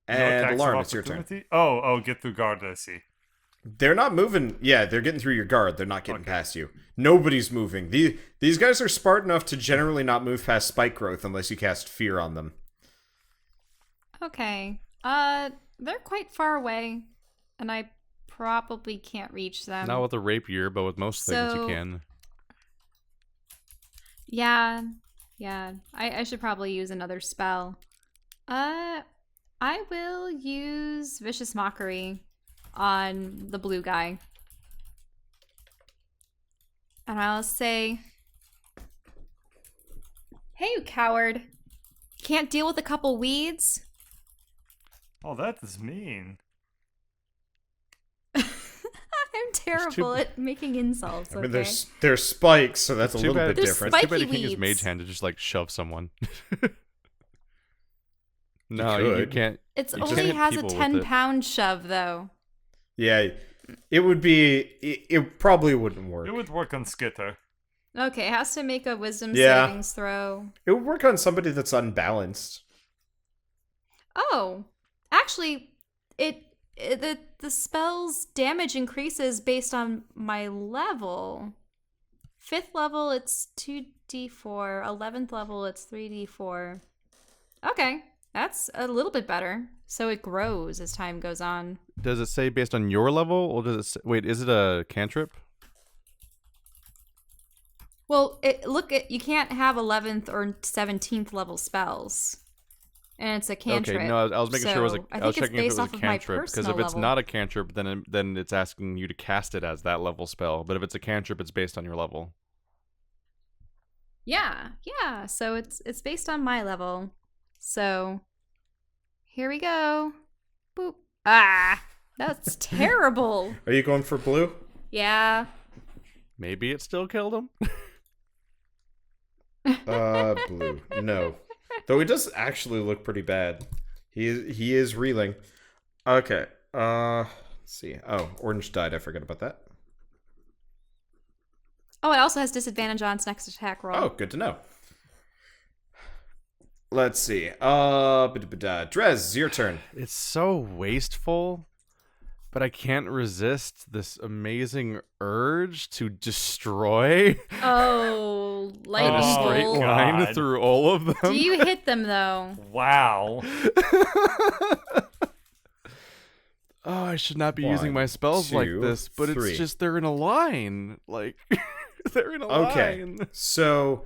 No And attacks of Alarm, it's your turn. opportunity? Oh, get through guard, I see. They're not moving. Yeah, they're getting through your guard. They're not getting past you. Nobody's moving. These guys are smart enough to generally not move past spike growth unless you cast fear on them. Okay. They're quite far away, and I probably can't reach them. Not with a rapier, but with most things you So- can. Yeah. I should probably use another spell. I will use Vicious Mockery on the blue guy. And I'll say, "Hey, you coward. Can't deal with a couple weeds?" Oh, that is mean. I'm terrible at making insults, I okay? mean, there's spikes, so that's a Too little bad- bit There's different. Too bad he spiky can't use mage weeds. hand to just like shove someone. No, You you could. can't. It You can't only hit has a people with 10-pound shove, though. Yeah, it would be. It probably wouldn't work. It would work on Skitter. Okay, it has to make a wisdom Yeah. savings throw. It would work on somebody that's unbalanced. Oh, actually, the spell's damage increases based on my level. 5th level, it's 2d4. 11th level, it's 3d4. Okay, that's a little bit better. So it grows as time goes on. Does it say based on your level, or does it say, wait? Is it a cantrip? Well, you can't have 11th or 17th level spells. And it's a cantrip. Okay, no, I was making sure it was so a. I I was think it's checking if it based was a off of my cantrip because personal if it's level. not a cantrip, then it's asking you to cast it as that level spell. But if it's a cantrip, it's based on your level. Yeah. So it's based on my level. So here we go. Boop. Ah, that's terrible. Are you going for blue? Yeah. Maybe it still killed him. Blue. No. Though it does actually look pretty bad. He is reeling. Okay. Let's see. Oh, orange died. I forgot about that. Oh, it also has disadvantage on its next attack roll. Oh, good to know. Let's see. Drez, your turn. It's so wasteful. but I can't resist this amazing urge to destroy Oh, in lightning a straight bolt. line God. through all of them. Do you hit them though? Wow. Oh, I should not be using my spells like this, but it's just they're in a line. Like they're in a line. So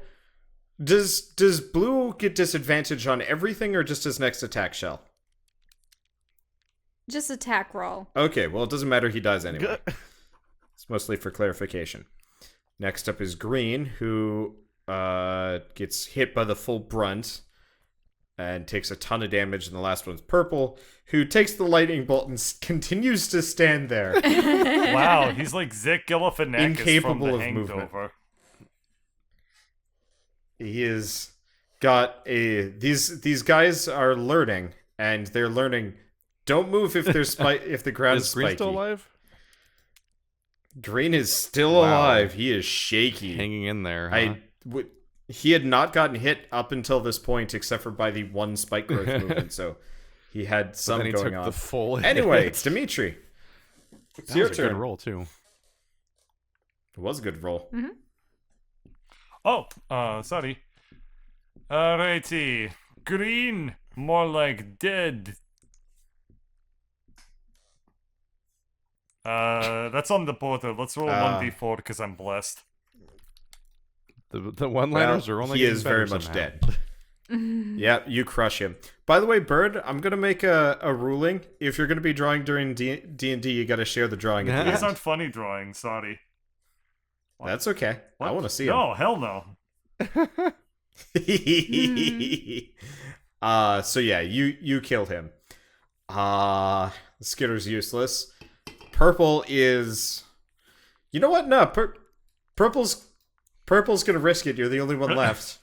does blue get disadvantage on everything or just his next attack, Shell? Just attack roll. Okay, well it doesn't matter, he dies anyway. It's mostly for clarification. Next up is green, who gets hit by the full brunt and takes a ton of damage, and the last one's purple, who takes the lightning bolt and continues to stand there. Wow, he's like Zick Galifianakis Incapable from The of Hangover. movement. He is got a these guys are learning, and they're learning don't move if there's if the ground is spiky. Green still alive? Green is still alive. He is shaky. Hanging in there. Huh? He had not gotten hit up until this point, except for by the one spike growth movement. So he had some then he going took on. the full Anyway, hit. it's Dimitri. It's That your was a good turn. roll too. It was a good roll. Oh, sorry. Alrighty. Green, more like dead. That's on the border. Let's roll 1d4 because I'm blessed. The one-liners are only he getting is better very much somehow. dead. Yeah, you crush him. By the way, Bird, I'm gonna make a ruling. If you're gonna be drawing during D&D, you gotta share the drawing at the These end. aren't funny drawings, sorry. That's okay. I want to see No, hell no. him. So yeah, you killed him. Skitter's useless. Purple is. You know what? No, Purple's gonna risk it. You're the only one left.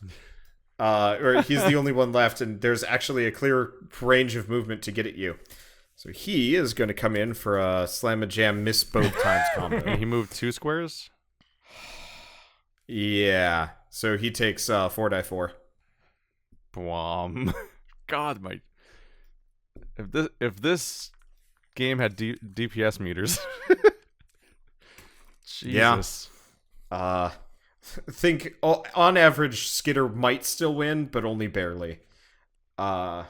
Or he's the only one left, and there's actually a clear range of movement to get at you. So he is going to come in for a slam a jam, miss both times combo. He moved 2 squares. Yeah. So he takes 4d4. Bwom. God, my. If this game had DPS meters. Jesus. Yeah. Think on average Skitter might still win, but only barely. Let's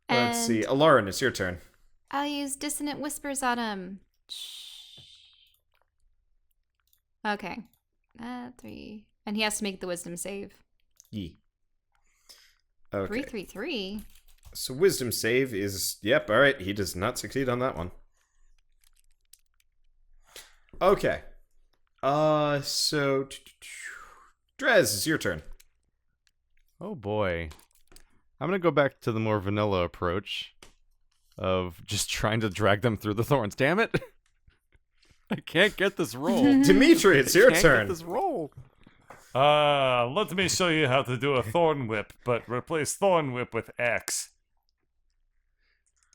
see. Alarin, it's your turn. I'll use Dissonant Whispers on him. Okay. 3. And he has to make the wisdom save. Yee. Okay. 3. So wisdom save is yep, alright, he does not succeed on that one. Okay. So Drez, it's your turn. Oh boy. I'm gonna go back to the more vanilla approach of just trying to drag them through the thorns. Damn it! I can't get this roll. Dimitri, it's your Can't turn. get this roll. Let me show you how to do a Thorn Whip, but replace Thorn Whip with Axe.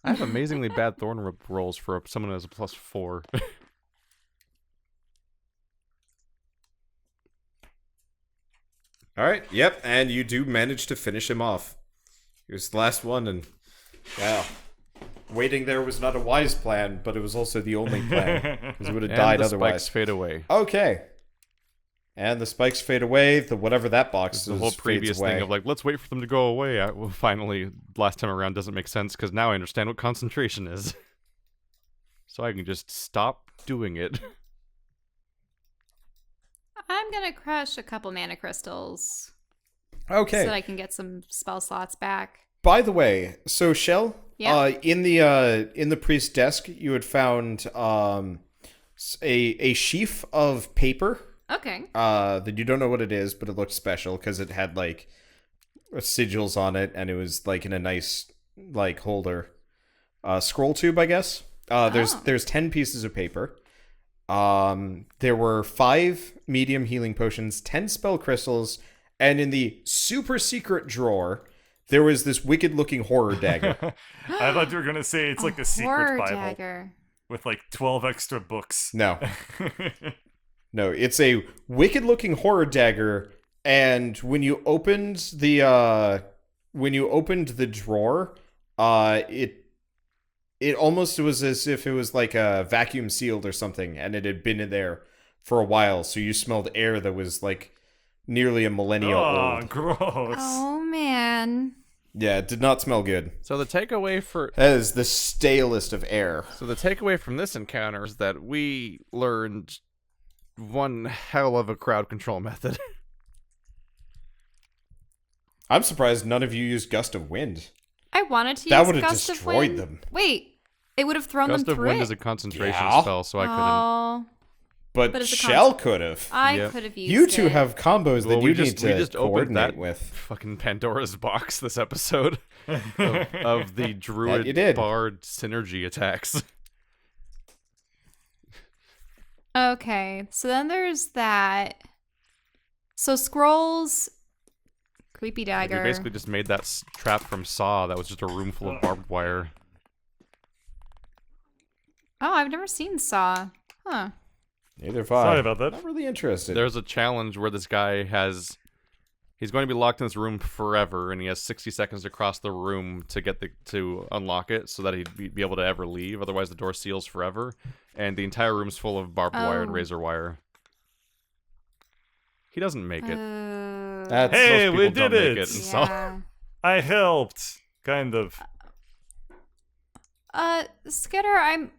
I have amazingly bad thorn whip rolls for someone who has a +4. Alright, yep, and you do manage to finish him off. He was the last one, and wow. Waiting there was not a wise plan, but it was also the only plan. Because he would have died the otherwise. spikes fade away. Okay. And the spikes fade away. The whatever that box is The whole previous fades away. thing of like, let's wait for them to go away. Well, finally, last time around doesn't make sense because now I understand what concentration is. So I can just stop doing it. I'm gonna crush a couple mana crystals Okay. so that I can get some spell slots back. By the way, so Shell, Yeah. in the priest's desk, you had found a sheaf of paper. Okay. That you don't know what it is, but it looked special because it had like sigils on it, and it was like in a nice like holder. Scroll tube, I guess. There's 10 pieces of paper. There were 5 medium healing potions, 10 spell crystals, and in the super secret drawer, there was this wicked looking horror dagger. I thought you were gonna say it's like the secret horror Bible dagger. with like 12 extra books. No. No, it's a wicked looking horror dagger, and when you opened the drawer, it it almost was as if it was like a vacuum sealed or something, and it had been in there for a while. So you smelled air that was like nearly a millennia old. Gross. Oh man. Yeah, it did not smell good. So the takeaway That is the stalest of air. from this encounter is that we learned one hell of a crowd control method. I'm surprised none of you used Gust of Wind. I wanted to That use would have Gust of destroyed Wind. them. Wait, it would have thrown Gust them of through Wind it. is a concentration Yeah. spell, so I couldn't. Oh, But But it's a Shell could have. I Yep. could have used You two it. have combos Well, that we you just- need we to just opened coordinate that with. Fucking Pandora's box this episode of the you druid did. bard synergy attacks. Okay, so then there's that. So scrolls, creepy Like, dagger. we basically just made that trap from Saw that was just a room full of barbed wire. Oh, I've never seen Saw. Huh. Neither have I. Sorry about that. Not really interested. There's a challenge where this guy he's going to be locked in this room forever, and he has 60 seconds to cross the room to unlock it, so that he'd be able to ever leave. Otherwise, the door seals forever, and the entire room's full of barbed wire and Oh. razor wire. He doesn't make it. That's Hey, Most we people don't did make it. in Saw. yeah. I helped. Kind of. Skitter,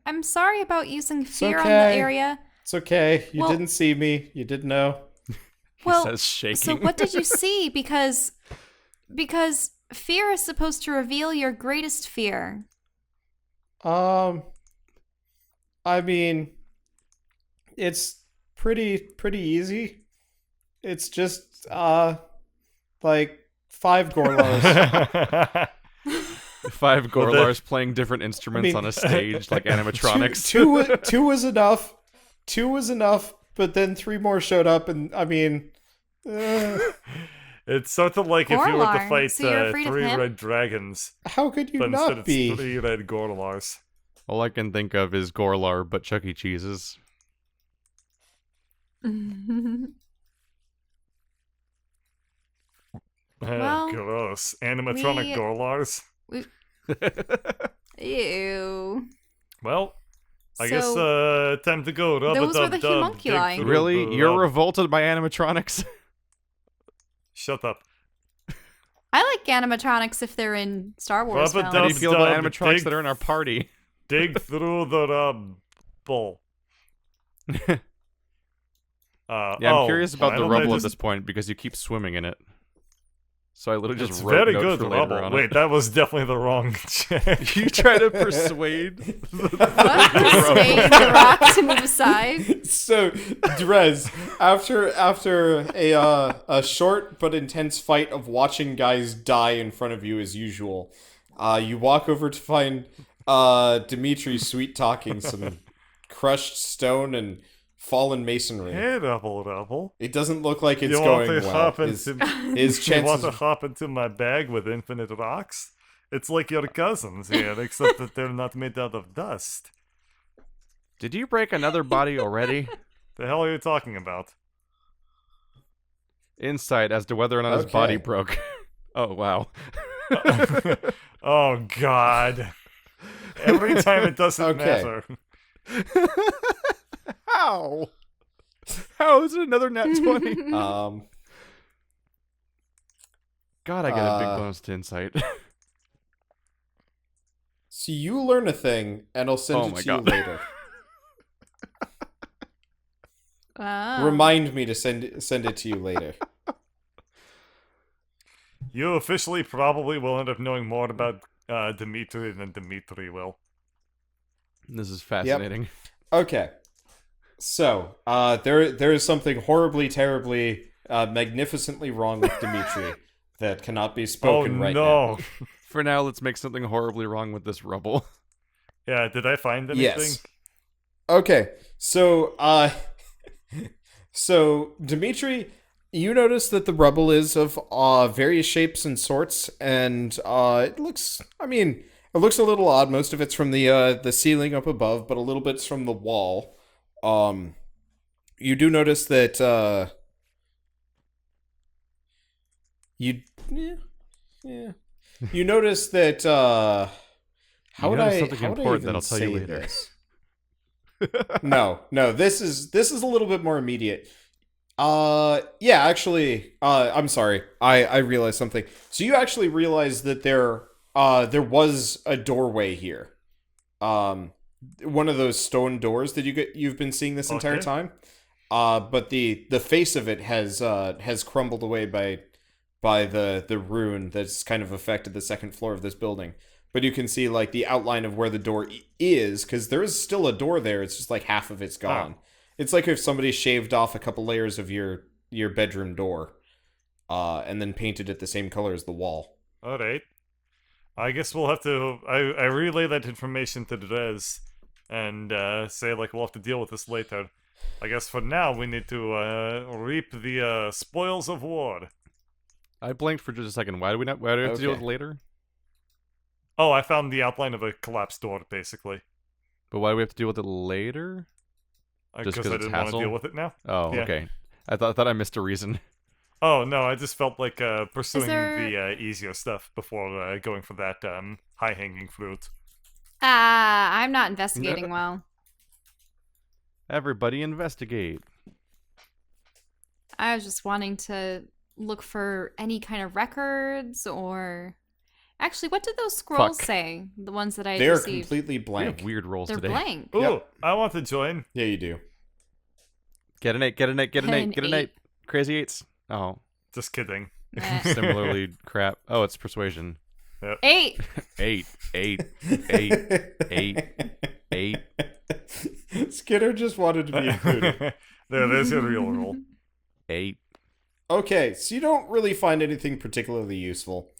I'm sorry about using fear on the okay. area. It's okay. You Well- didn't see me. You didn't know. He Well, says shaking. So what did you see? Because fear is supposed to reveal your greatest fear. I mean, it's pretty easy. It's just like 5 Gorlars. 5 Well, Gorlars playing different instruments mean- on a stage, like animatronics. two was enough. 2 was enough, but then 3 more showed up, and I mean, It's sort of like if you were to Gorlar. fight So you're afraid of 3 him? red dragons, how could you but instead not it's be? 3 red Gorlars. All I can think of is Gorlar, but Chuck E. Cheese's. Well, Gross. Animatronic we- Gorlars. Ew. Well, I guess So, time to go. those were the Rub-a-dub-dub, homunculi. dig through Really? the You're rub. revolted by animatronics? Shut up. I like animatronics if they're in Star Wars Rub-a-dub- How do you films. feel about Dub, animatronics dig- that are in our party? Dig through the rubble. Yeah, I'm curious about why the don't I rubble at just- this point because you keep swimming in it. So I literally just It's wrote very notes good for later rubble. on Wait, it. that was definitely the wrong check. You try to persuade. What? Persuade the rock to move aside? So, Drez, after a short but intense fight of watching guys die in front of you as usual, you walk over to find Dimitri sweet talking some crushed stone and fallen masonry. Hey, rubble. It doesn't look like it's You want going to well. hop His into? chances. You want to hop into my bag with infinite rocks? It's like your cousins here, except that they're not made out of dust. Did you break another body already? The hell are you talking about? Insight as to whether or not his body Okay. broke. Oh, wow. Oh God! Every time it doesn't Okay. matter. How? How is it another nat 20? Um, God, I get a big Uh, bonus to insight. so you learn a thing, and I'll send Oh it my to God. you later. Oh. Remind me to send it to you later. You officially probably will end up knowing more about Dimitri than Dimitri will. This is fascinating. Okay. So, there is something horribly, terribly, magnificently wrong with Dimitri that cannot be spoken right no. now. For now, let's make something horribly wrong with this rubble. Yeah, did I find anything? Yes. Okay. So, so Dimitri, you notice that the rubble is of various shapes and sorts, and it looks. I mean, it looks a little odd. Most of it's from the ceiling up above, but a little bit's from the wall. You do notice that you notice that How would notice I? something How would I important even that I'll tell you say later. this? No. This is a little bit more immediate. Yeah, actually, I'm sorry. I realized something. So you actually realized that there was a doorway here. One of those stone doors that you've been seeing this entire time. But the face of it has crumbled away by the rune that's kind of affected the second floor of this building. But you can see like the outline of where the door is, because there is still a door there. It's just like half of it's gone. It's like if somebody shaved off a couple layers of your bedroom door, and then painted it the same color as the wall. All right. I guess we'll have to. I relay that information to Drez, and say like we'll have to deal with this later. I guess for now we need to reap the spoils of war. I blanked for just a second. Why do we have to deal with it later? Oh, I found the outline of a collapsed door, basically. But why do we have to deal with it later? Just Because I it's didn't want to hassle? deal with it now. Oh, Yeah. okay. I thought I missed a reason. Oh no, I just felt like pursuing there- the easier stuff before going for that high-hanging fruit. I'm not investigating well. Everybody investigate. I was just wanting to look for any kind of records or... Actually, what did those scrolls Fuck. say? The ones that I They're received. completely We blank. have weird rolls They're today. blank. Ooh, Yep. I want to join. Yeah, you do. Get an 8, get an 8, get an 8, get an 8. Eight. Crazy 8s. Oh, Just kidding. Eh. similarly crap. Oh, it's persuasion. 8. 8, 8, 8, 8, 8. Skinner just wanted to be included. There's your real roll. 8. Okay, so you don't really find anything particularly useful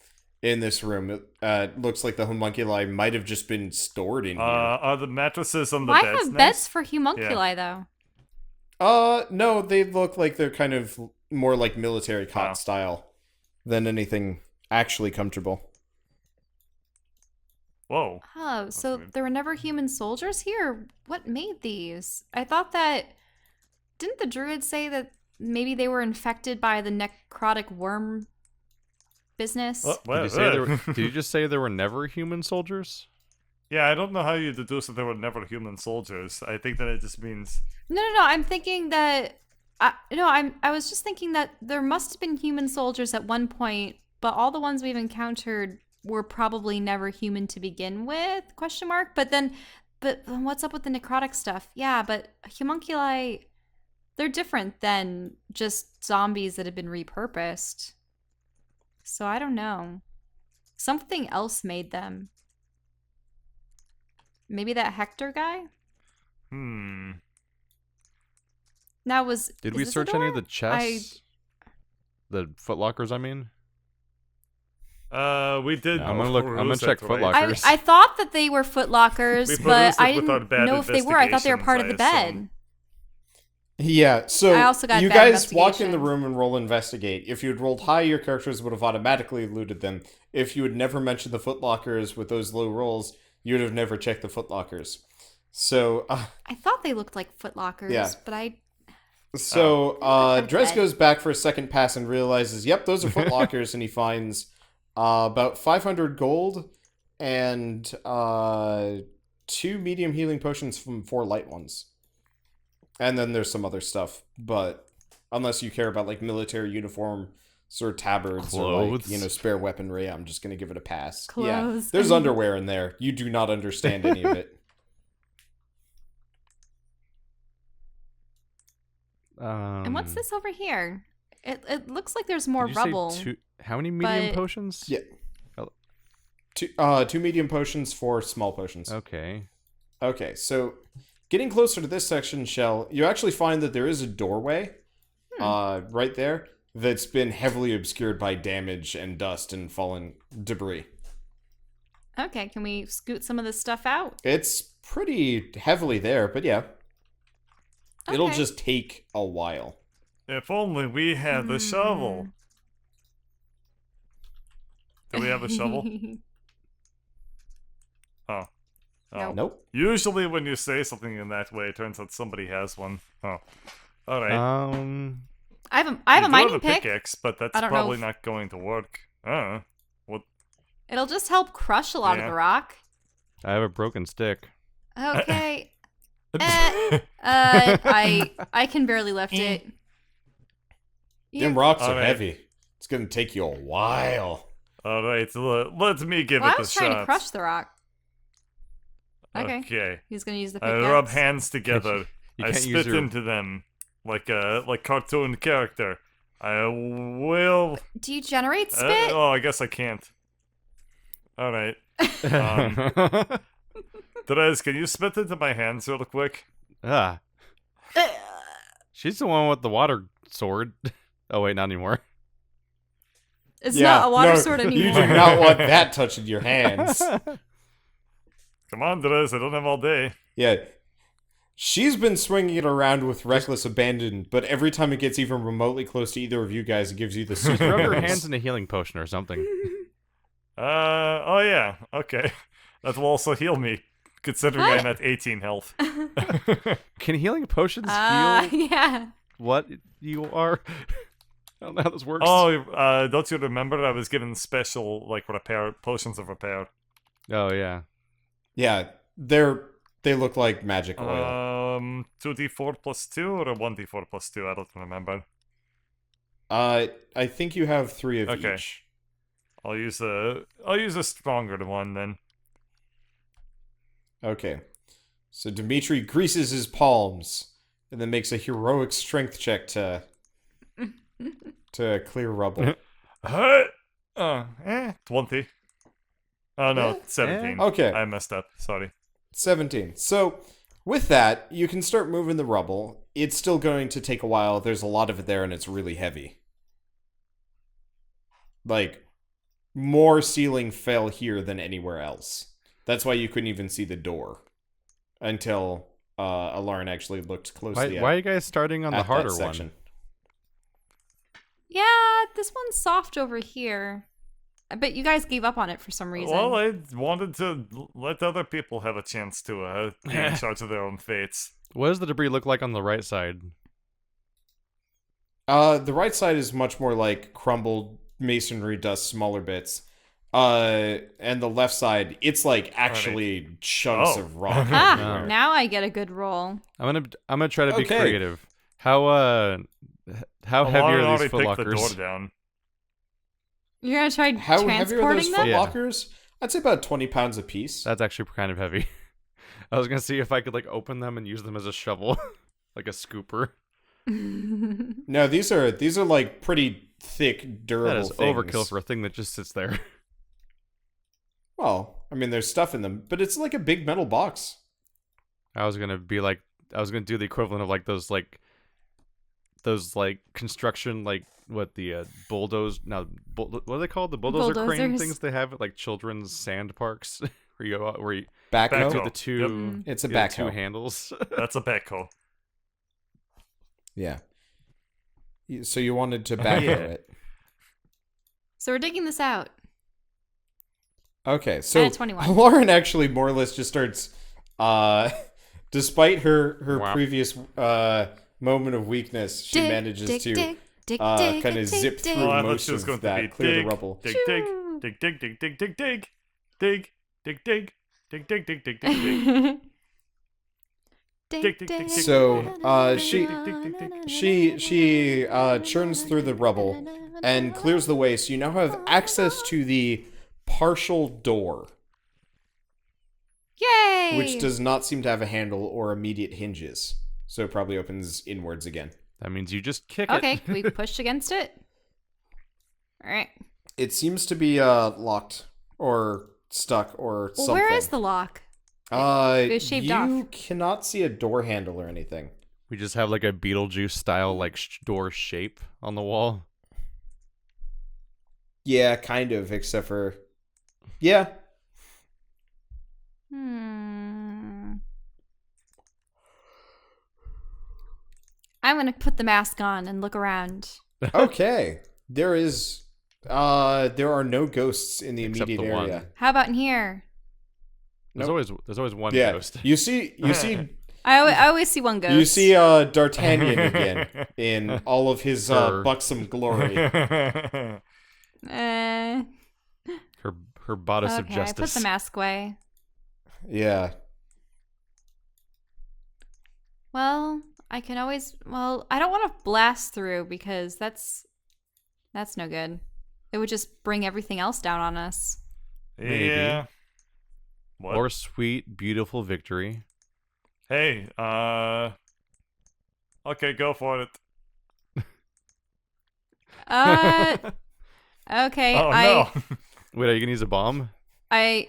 in this room. It looks like the homunculi might have just been stored in here. Are the mattresses on the Why beds have nice? beds for homunculi, though? No, they look like they're kind of more like military cot Wow. style than anything actually comfortable. Whoa. Oh, so weird. there were never human soldiers here? What made these? I thought that... Didn't the druid say that maybe they were infected by the necrotic worm business? Did you just say there were never human soldiers? Yeah, I don't know how you deduce that there were never human soldiers. I think that it just means... No. I'm thinking that... I was just thinking that there must have been human soldiers at one point, but all the ones we've encountered were probably never human to begin with, question mark. But then what's up with the necrotic stuff? Yeah, but homunculi, they're different than just zombies that have been repurposed. So I don't know. Something else made them. Maybe that Hector guy? Now Did is we this a search any of door? the chests? The footlockers, I mean? We did. I'm gonna check Foot footlockers. I thought that they were footlockers, We but produced I it with our didn't bad know if they were. I thought they were part of the investigations, bed. Yeah, so I also got you bad guys walk in the investigation. room and roll investigate. If you had rolled high, your characters would have automatically looted them. If you had never mentioned the footlockers with those low rolls, you would have never checked the footlockers. So, I thought they looked like footlockers, Yeah. but I Drez Okay. goes back for a second pass and realizes, yep, those are footlockers, and he finds about 500 gold and 2 medium healing potions from 4 light ones. And then there's some other stuff, but unless you care about like military uniform, or tabards, or like, Clothes. spare weaponry, I'm just gonna give it a pass. Clothes. Yeah, there's underwear in there. You do not understand any of it. and what's this over here? It looks like there's more Did you say rubble. how many medium but- potions? Yeah. 2 medium potions, 4 small potions. Okay. Okay, so getting closer to this section, Shell, you actually find that there is a doorway right there that's been heavily obscured by damage and dust and fallen debris. Okay, can we scoot some of this stuff out? It's pretty heavily there, but yeah. It'll Okay. just take a while. If only we had the shovel. Do we have a shovel? Oh. Nope. Nope. Usually when you say something in that way, it turns out somebody has one. Oh. Alright. I have a You do mining have a pick. pickaxe, but that's I don't know probably if- not going to work. It'll just help crush a lot of Yeah. the rock. I have a broken stick. Okay. I can barely lift it. Them rocks are Alright. heavy. It's gonna take you a while. Alright, let me give Well, it I a was trying to shot. crush the rock. Okay. Okay. He's gonna use the I pickaxe. rub hands together. You I can't use spit your... into them like a cartoon character. I will. Do you generate spit? Oh, I guess I can't. All right. Drez, can you spit into my hands real quick? Ah. She's the one with the water sword. Oh, wait, not anymore. It's not a water no, sword You anymore. do not want that touching your hands. Come on, Drez, I don't have all day. Yeah. She's been swinging it around with reckless abandon, but every time it gets even remotely close to either of you guys, it gives you the super Rub your boost. hands in a healing potion or something. Oh yeah, okay. That will also heal me, considering I'm at 18 health. Can healing potions heal Yeah. what you are? I don't know how this works. Oh, don't you remember I was given special, like, potions of repair? Oh, yeah. Yeah, they look like magic oil. 2d4 plus 2 or a 1d4 plus 2? I don't remember. I think you have 3 of Okay. each. I'll use a stronger one then. Okay. So Dimitri greases his palms and then makes a heroic strength check to clear rubble. 20. Oh no, 17. Okay. I messed up. Sorry. 17. So, with that, you can start moving the rubble. It's still going to take a while. There's a lot of it there, and it's really heavy. Like, more ceiling fell here than anywhere else. That's why you couldn't even see the door until Alarin actually looked closely Why are you guys starting on the at harder that section. one? Yeah, this one's soft over here. But you guys gave up on it for some reason. Well, I wanted to let other people have a chance to be in charge of their own fates. What does the debris look like on the right side? The right side is much more like crumbled masonry dust, smaller bits. And the left side, it's like actually chunks of rock. everywhere. Now I get a good roll. I'm gonna try to be Okay. creative. How heavy are already these picked the door footlockers? down. You're gonna try How heavy are transporting those them? Yeah. footlockers? I'd say about 20 pounds a piece. That's actually kind of heavy. I was gonna see if I could like open them and use them as a shovel, like a scooper. No, these are like pretty thick, durable That is things. overkill for a thing that just sits there. Well, I mean, there's stuff in them, but it's like a big metal box. I was gonna do the equivalent of like those construction what the bulldoze what are they called, the bulldozer crane Bulldozers. things they have at like children's sand parks where you go out where you Backhoe? Backhoe. the two It's a you have two backhoe. handles. That's a backhoe. Yeah. So you wanted to backhoe Yeah. it. So we're digging this out. Okay, so 21. Lauren actually more or less just starts, despite her Wow. previous moment of weakness, she manages to kind of zip dig. through Oh, I thought most she was of going to that, be clear dig, the rubble. dig, Choo. dig, dig, dig, dig, dig, dig, dig, dig, dig, dig, dig, dig, dig, dig, dig, dig. So, she churns through the rubble and clears the way, so you now have access to the partial door, Yay! which does not seem to have a handle or immediate hinges. So it probably opens inwards again. That means you just kick Okay, it. can we push against it? Alright. It seems to be locked or stuck or Well, something. where is the lock? It's shaved you off. cannot see a door handle or anything. We just have like a Beetlejuice style like door shape on the wall. Yeah, kind of, except for... Yeah. I'm gonna put the mask on and look around. Okay. There are no ghosts in the Except immediate the one. area. How about in here? There's always one Yeah. ghost. You see I always see one ghost. You see D'Artagnan again in all of his buxom glory. Eh, Her bodice of okay, I put justice. the mask away. Yeah. Well, I can always. Well, I don't want to blast through because that's no good. It would just bring everything else down on us. Maybe. Yeah. What? Or sweet, beautiful victory. Hey, okay, go for it. Okay. Oh no. Wait, are you gonna use a bomb? I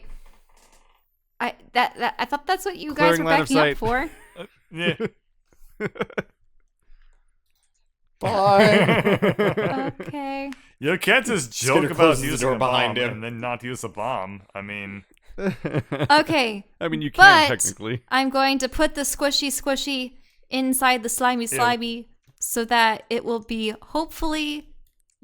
thought that's what you Clearing guys were line of backing up sight. for. Yeah. Bye. Okay. You can't just gonna joke about close the using door a bomb behind him. and then not use a bomb. I mean, Okay. I mean, you But can technically. I'm going to put the squishy inside the slimy so that it will be hopefully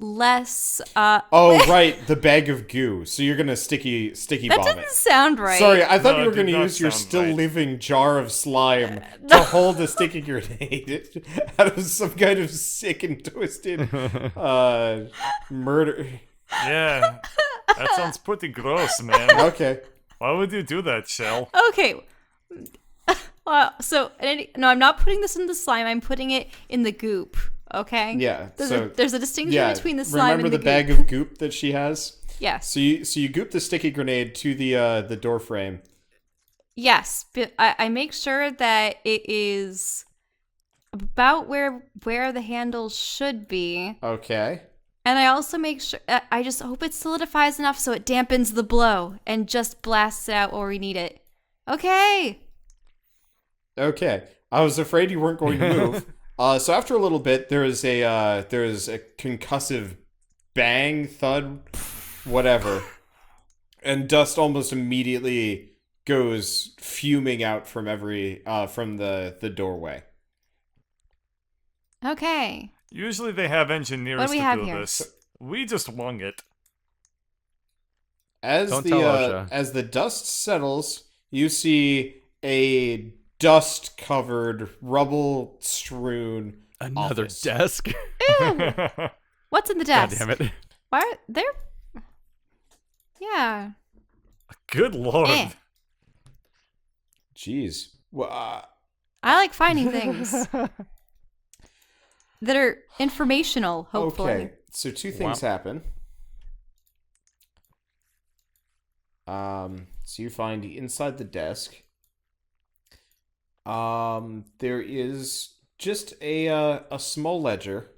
less Oh, right, the bag of goo. So you're gonna sticky that bomb doesn't it. sound right. Sorry, I thought No, you were it going did to not use your sound still right. living jar of slime to hold a sticky grenade out of some kind of sick and twisted murder. yeah. That sounds pretty gross, man. Okay. Why would you do that, Shell? Okay. No, I'm not putting this in the slime. I'm putting it in the goop. Okay. Yeah. There's a distinction yeah, between the slime remember and the the bag goop. of goop that she has? Yes. So you goop the sticky grenade to the door frame. Yes, but I make sure that it is about where the handle should be, Okay. and I also make sure I just hope it solidifies enough so it dampens the blow and just blasts it out where we need it. Okay. Okay. I was afraid you weren't going to move. So after a little bit, there is a concussive bang, thud, whatever, and dust almost immediately goes fuming out from from the doorway. Okay. Usually they have engineers What do we to have do here? this. We just wung it. As Don't tell OSHA. as the dust settles, you see a dust-covered, rubble-strewn Another office. desk. Ew. What's in the God desk? damn it. Why are there? Yeah. Good lord. Eh. Jeez. Well, I like finding things that are informational. Hopefully. okay. So two things happen. So you find inside the desk. There is just a small ledger,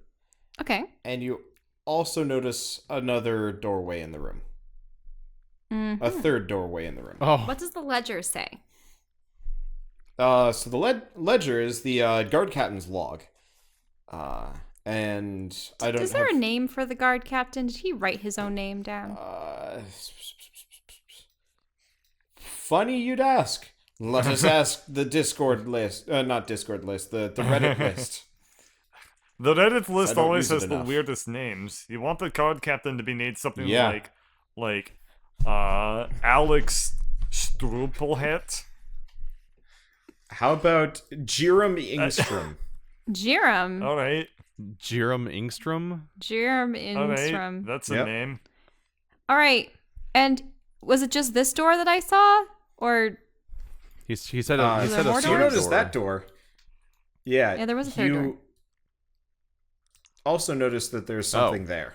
Okay. and you also notice another doorway in the room. A third doorway in the room. Oh, What does the ledger say? So the ledger is the guard captain's log. And I don't. Is there a name for the guard captain? Did he write his own name down? Funny you'd ask. Let us ask the Discord list. Not Discord list. The Reddit list. The Reddit list don't always use has it the enough. weirdest names. You want the card captain to be named something Yeah. like Alex Strupelhet. How about Jiram Ingstrom? Jiram. All right, Jiram Ingstrom? Jiram all right, Instrom. that's a Yep. name. All right. And was it just this door that I saw? Or He said Uh, he there said more a So you doors? noticed that door. Yeah. Yeah, there was a third door. Also noticed that there's something there.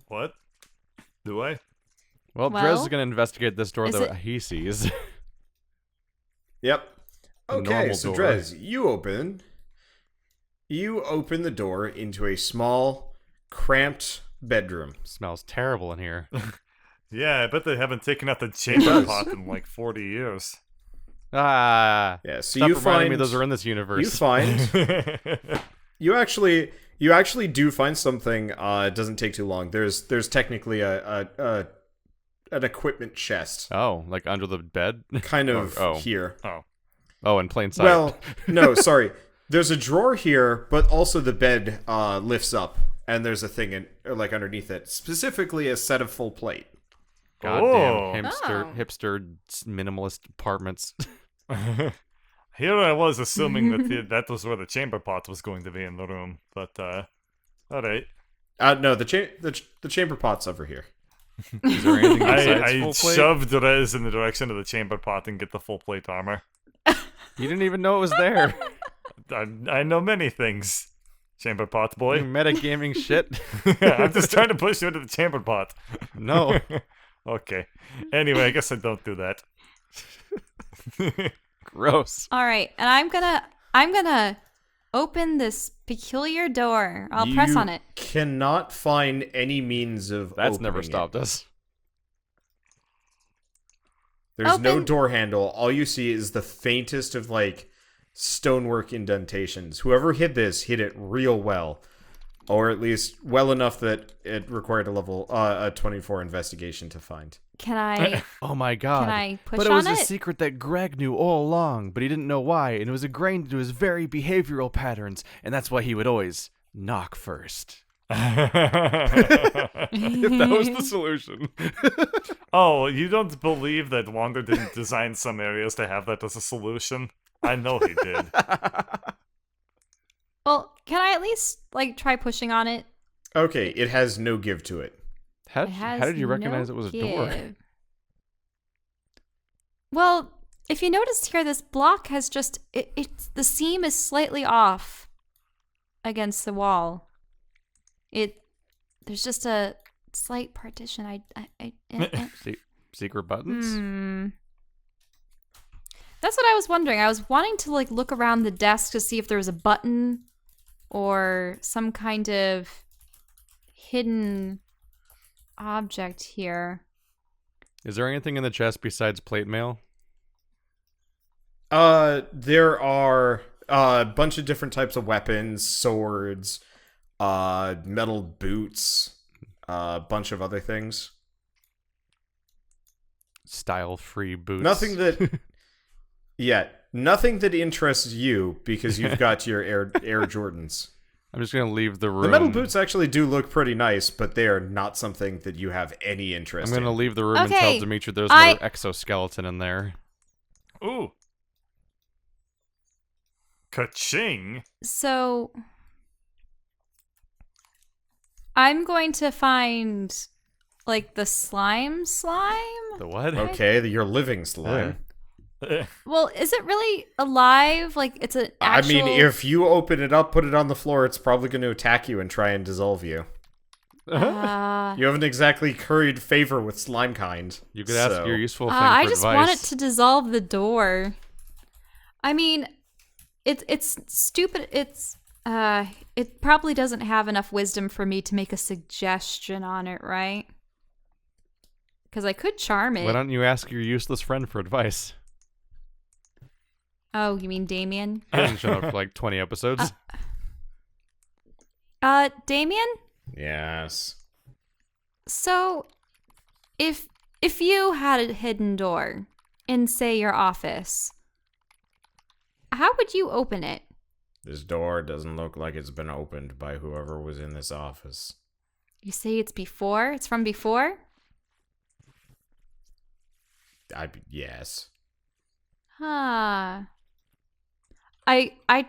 What? Do I? Well, Drez Well, is going to investigate this door is that it- he sees. Yep. A Okay, normal so door. Drez, you open the door into a small, cramped bedroom. Smells terrible in here. Yeah, I bet they haven't taken out the chamber does. pot in like 40 years. Ah. Yeah, so Stop you reminding find me those are in this universe. you find you actually do find something. It doesn't take too long. There's technically an equipment chest, Oh, like under the bed? kind of Oh. here. Oh, in plain sight. Well, no, sorry. There's a drawer here, but also the bed lifts up, and there's a thing like underneath it, specifically a set of full plate. Goddamn Oh. hipster minimalist apartments. Here I was assuming that that was where the chamber pot was going to be in the room, but all right. No, the chamber pot's over here. Is there anything besides I full plate? shoved Drez in the direction of the chamber pot and get the full plate armor. You didn't even know it was there. I know many things, chamber pot You boy. metagaming shit. I'm just trying to push you into the chamber pot. No. Okay. Anyway, I guess I don't do that. Gross. All right, and I'm gonna open this peculiar door. I'll press on it. Cannot find any means of That's never opening stopped it. us. There's no Open. door handle. All you see is the faintest of like stonework indentations. Whoever hid this hid it real well, or at least well enough that it required a 24 investigation to find. Can I? Oh my god. Can I push but it was on a it? secret that Greg knew all along, but he didn't know why, and it was ingrained into his very behavioral patterns, and that's why he would always knock first. If that was the solution. Oh, you don't believe that Wander didn't design some areas to have that as a solution? I know he did. Well, can I at least like try pushing on it? Okay, it has no give to it. How It has did you recognize no it was a door? give. Well, if you notice here, this block has just it's the seam is slightly off against the wall. There's just a slight partition. Secret buttons? That's what I was wondering. I was wanting to like look around the desk to see if there was a button or some kind of hidden object here. Is there anything in the chest besides plate mail? There are a bunch of different types of weapons, swords, metal boots, a bunch of other things. Style-free boots. Nothing that... Yeah, nothing that interests you because you've got your Air Jordans. I'm just gonna leave the room. The metal boots actually do look pretty nice, but they are not something that you have any interest I'm gonna in. leave the room and tell Okay, Dimitri there's another exoskeleton in there. Ooh. Ka-ching. So I'm going to find like the slime. The what? Okay, your living slime. Well, is it really alive? Like it's an actual... I mean, if you open it up, put it on the floor, it's probably going to attack you and try and dissolve you. You haven't exactly curried favor with slime kind. You could ask your useful thing for I just advice. want it to dissolve the door. I mean, it's stupid. It probably doesn't have enough wisdom for me to make a suggestion on it, right? Because I could charm it. Why don't you ask your useless friend for advice? Oh, you mean Damien? He hasn't shown up for like 20 episodes. Damien? Yes. So, if you had a hidden door in, say, your office, how would you open it? This door doesn't look like it's been opened by whoever was in this office. You say it's before? It's from before? Yes. Huh. I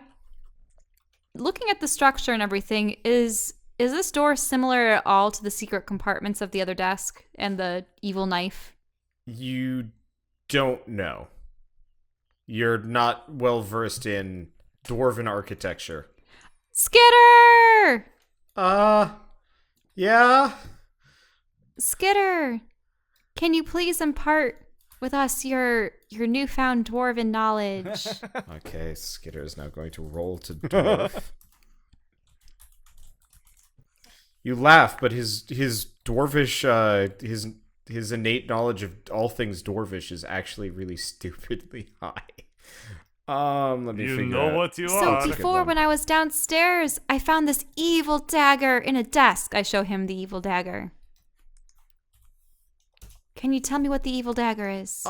looking at the structure and everything, is this door similar at all to the secret compartments of the other desk and the evil knife? You don't know. You're not well versed in dwarven architecture. Skitter! Yeah? Skitter, can you please impart with us your newfound dwarven knowledge? Okay, Skitter is now going to roll to dwarf. You laugh, but his dwarvish, his innate knowledge of all things dwarvish is actually really stupidly high. Let me You figure know out. what you So are. before, when I was downstairs, I found this evil dagger in a desk. I show him the evil dagger. Can you tell me what the evil dagger is?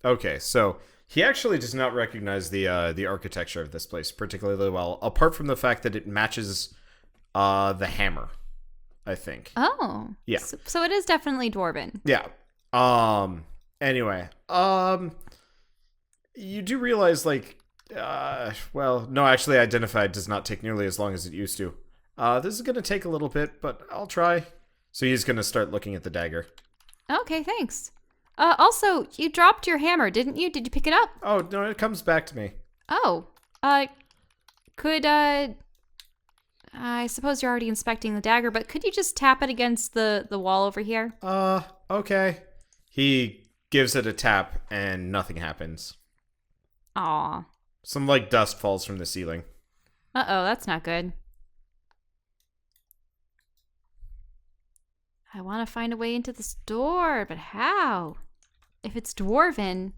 Okay, so he actually does not recognize the architecture of this place particularly well, apart from the fact that it matches the hammer, I think. Oh. Yeah. So it is definitely dwarven. Yeah. Anyway, you do realize, like, well, no, actually, identified does not take nearly as long as it used to. This is gonna take a little bit, but I'll try. So he's gonna start looking at the dagger. Okay, thanks. Also, you dropped your hammer, didn't you? Did you pick it up? Oh, no, it comes back to me. Oh, could, I suppose you're already inspecting the dagger, but could you just tap it against the wall over here? Okay. He gives it a tap, and nothing happens. Aw. Some, like, dust falls from the ceiling. Uh-oh, that's not good. I want to find a way into this door, but how? If it's dwarven...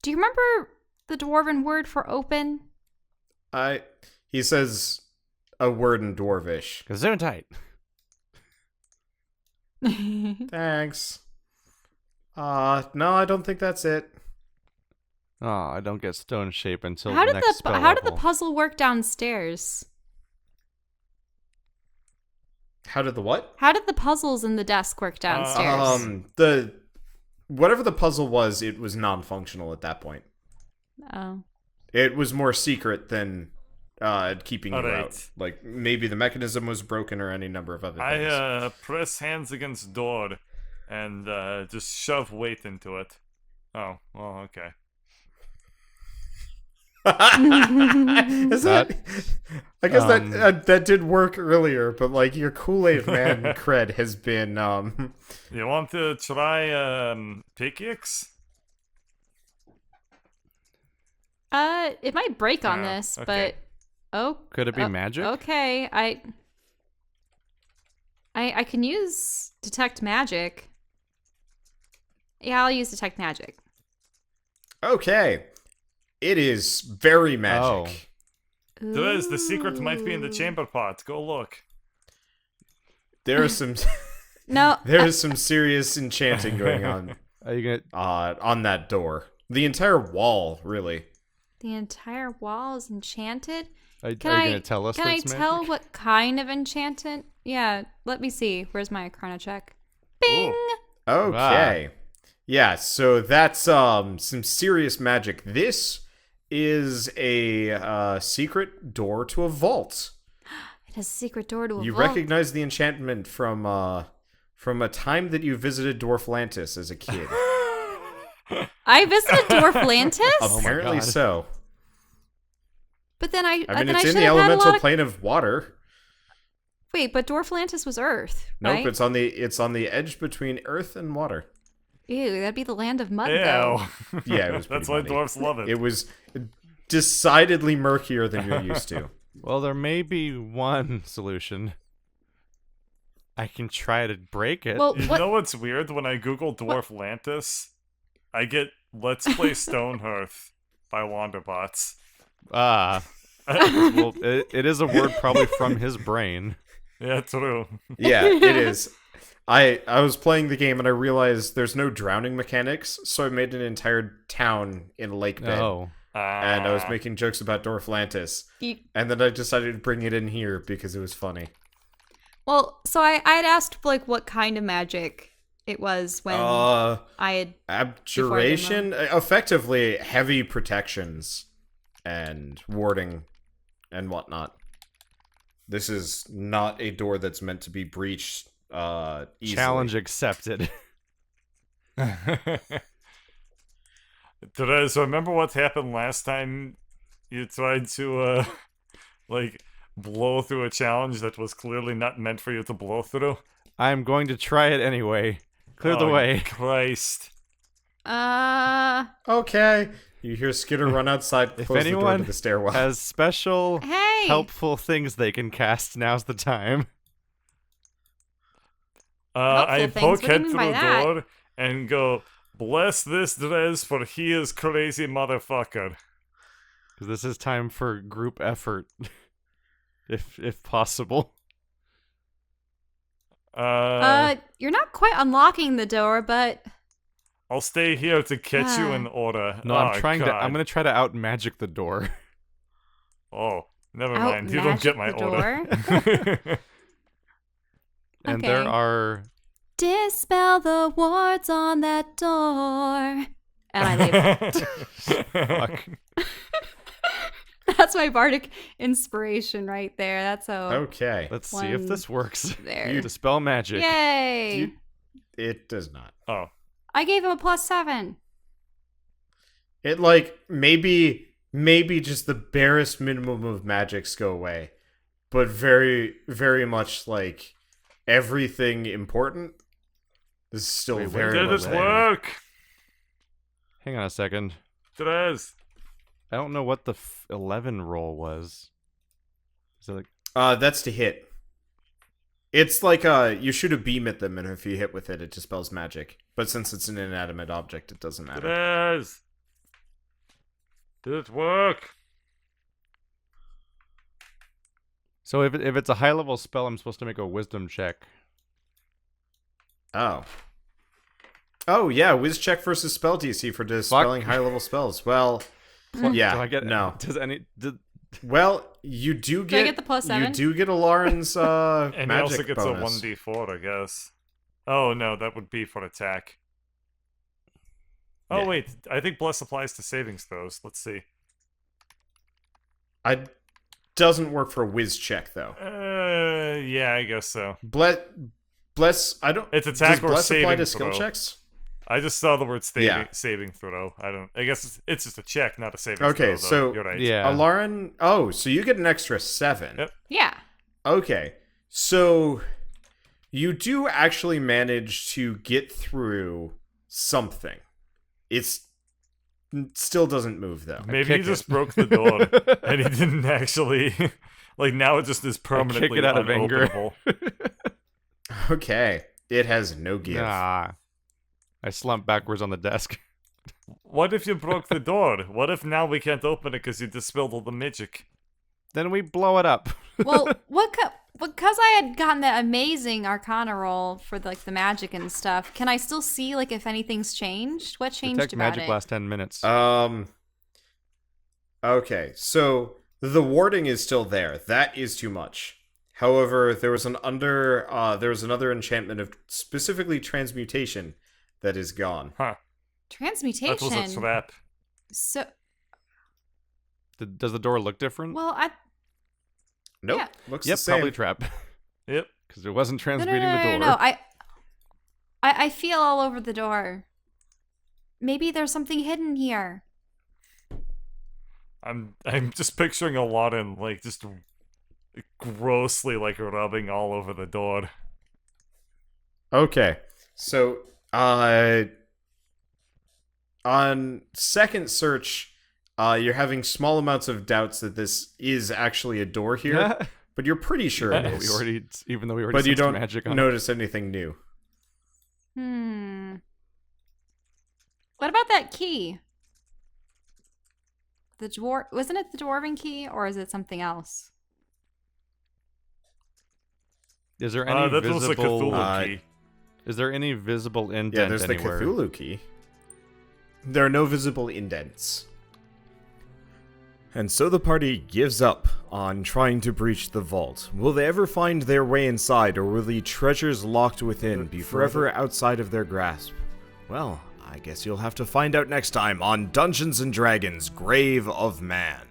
Do you remember the dwarven word for open? He says a word in Dwarvish. Gesundheit. Thanks. No, I don't think that's it. Oh, I don't get stone shape until How the did next spell how did the level. puzzle work downstairs? How did the what? How did the puzzles in the desk work downstairs? Whatever the puzzle was, it was non-functional at that point. Oh. It was more secret than keeping you Alright. out. Like, maybe the mechanism was broken or any number of other things. I press hands against door and just shove weight into it. Oh, well, okay. Is that? I guess that did work earlier, but like your Kool-Aid Man cred has been You want to try pickaxe? It might break on Oh, this, okay. but Could it be magic? Okay, I can use detect magic. Yeah, I'll use detect magic. okay. It is very magic. Drez, the secret might be in the Ooh. chamber pot. Go look. There is some No, there is some serious enchanting going on Are you gonna? on that door. The entire wall, really. the entire wall is enchanted. Are you Can gonna tell us? Can I that's tell magic? what kind of enchantment? Yeah, let me see. Where's my chrono check? Bing. Ooh. Okay. Yeah, so that's some serious magic. This is a secret door to a vault. It has a secret door to a You vault. recognize the enchantment from a time that you visited Dwarflantis as a kid. I visited Dwarflantis, Apparently God. so. but then I I mean, then I it's in should the have had a elemental lot of... plane of water. Wait, but Dwarflantis was Earth, Nope, right? it's on the edge between earth and water. Ew, that'd be the land of mud, Ew. though. Yeah, it was That's pretty why muddy. dwarfs love it. It was decidedly murkier than you're used to. Well, there may be one solution. I can try to break it. Well, You what? know what's weird? When I Google Dwarflantis, I get Let's Play Stonehearth by Wanderbots. Well, it is a word probably from his brain. Yeah, true. Yeah, it is. I was playing the game and I realized there's no drowning mechanics, so I made an entire town in a lake bed. Oh, And I was making jokes about Dwarflantis. You- And then I decided to bring it in here because it was funny. Well, so I'd asked like what kind of magic it was when I had. Abjuration? Effectively, heavy protections and warding and whatnot. This is not a door that's meant to be breached easily. challenge accepted. Drez, remember what happened last time you tried to, like, blow through a challenge that was clearly not meant for you to blow through? I'm going to try it anyway. Clear the Oh, way. Christ. Okay. You hear Skitter run outside, If close the door to anyone the stairwell. has special Hey. helpful things they can cast, now's the time. I things? poke What do you head mean through by the that? door and go, bless this Drez, for he is crazy motherfucker. Because this is time for group effort, if possible. You're not quite unlocking the door, but I'll stay here to catch you in order. No, Oh, I'm trying to. God. I'm gonna try to out magic the door. Oh, never Out mind. You don't get my magic the order. And there Okay. are. dispel the wards on that door. And I leave. Fuck. That's my bardic inspiration right there. That's a Okay. Let's see if this works. there. You dispel magic. Yay! It does not. Oh. I gave him a +7. It like maybe just the barest minimum of magics go away, but very very much like everything important is still Wait, very Did much it there. work? Hang on a second. Drez. I don't know what the 11 roll was. Is it like That's to hit. It's like you shoot a beam at them, and if you hit with it, it dispels magic. But since it's an inanimate object, it doesn't matter. Drez. Did it work? So if it's a high level spell, I'm supposed to make a wisdom check. Oh. Oh yeah, whiz check versus spell DC for dispelling high level spells. Well, yeah, Do I get no. Well, you do I get, get the +7? You do get a Lauren's And he magic also gets bonus. a 1d4, I guess. Oh, no, that would be for attack. Oh, Yeah. wait. I think Bless applies to savings throws. Let's see. Doesn't work for a whiz check though. Yeah, I guess so. Bless. I don't. It's attack does or bless apply saving to skill throw. checks? I just saw the word Yeah. saving throw. I guess it's just a check, not a saving Okay, throw. Though. so- You're right. Yeah. Lauren. Oh, so you get an extra 7. Yep. Yeah. Okay, so you do actually manage to get through something. It still doesn't move though. Maybe he kick just it. broke the door and he didn't actually. Like now it just is permanently it out of anger. unopenable. Okay, it has no give. Nah. I slump backwards on the desk. What if you broke the door? What if now we can't open it because you dispelled all the magic? Then we blow it up. Well, because I had gotten that amazing Arcana roll for the magic and stuff. Can I still see if anything's changed? What changed Detect about magic it? lasts 10 minutes. Okay, so the warding is still there. That is too much. However, there was another enchantment of specifically transmutation that is gone. Huh. Transmutation. That was a trap. So, Does the door look different? well, Nope, Yeah. looks yep, the same. probably trap. Yep. Because it wasn't no, transmuting no, no, the door. no, no. I feel all over the door. Maybe there's something hidden here. I'm just picturing a lot in just grossly rubbing all over the door. Okay, so on second search, you're having small amounts of doubts that this is actually a door here, but you're pretty sure it is. Even though we already But you sensed don't magic on it. notice anything new. What about that key? Wasn't it the dwarven key, or is it something else? Is there any That was a visible? Cthulhu key. Is there any visible indent Yeah, there's anywhere? the Cthulhu key. There are no visible indents. And so the party gives up on trying to breach the vault. Will they ever find their way inside, or will the treasures locked within be forever outside of their grasp? Well, I guess you'll have to find out next time on Dungeons & Dragons: Grave of Man.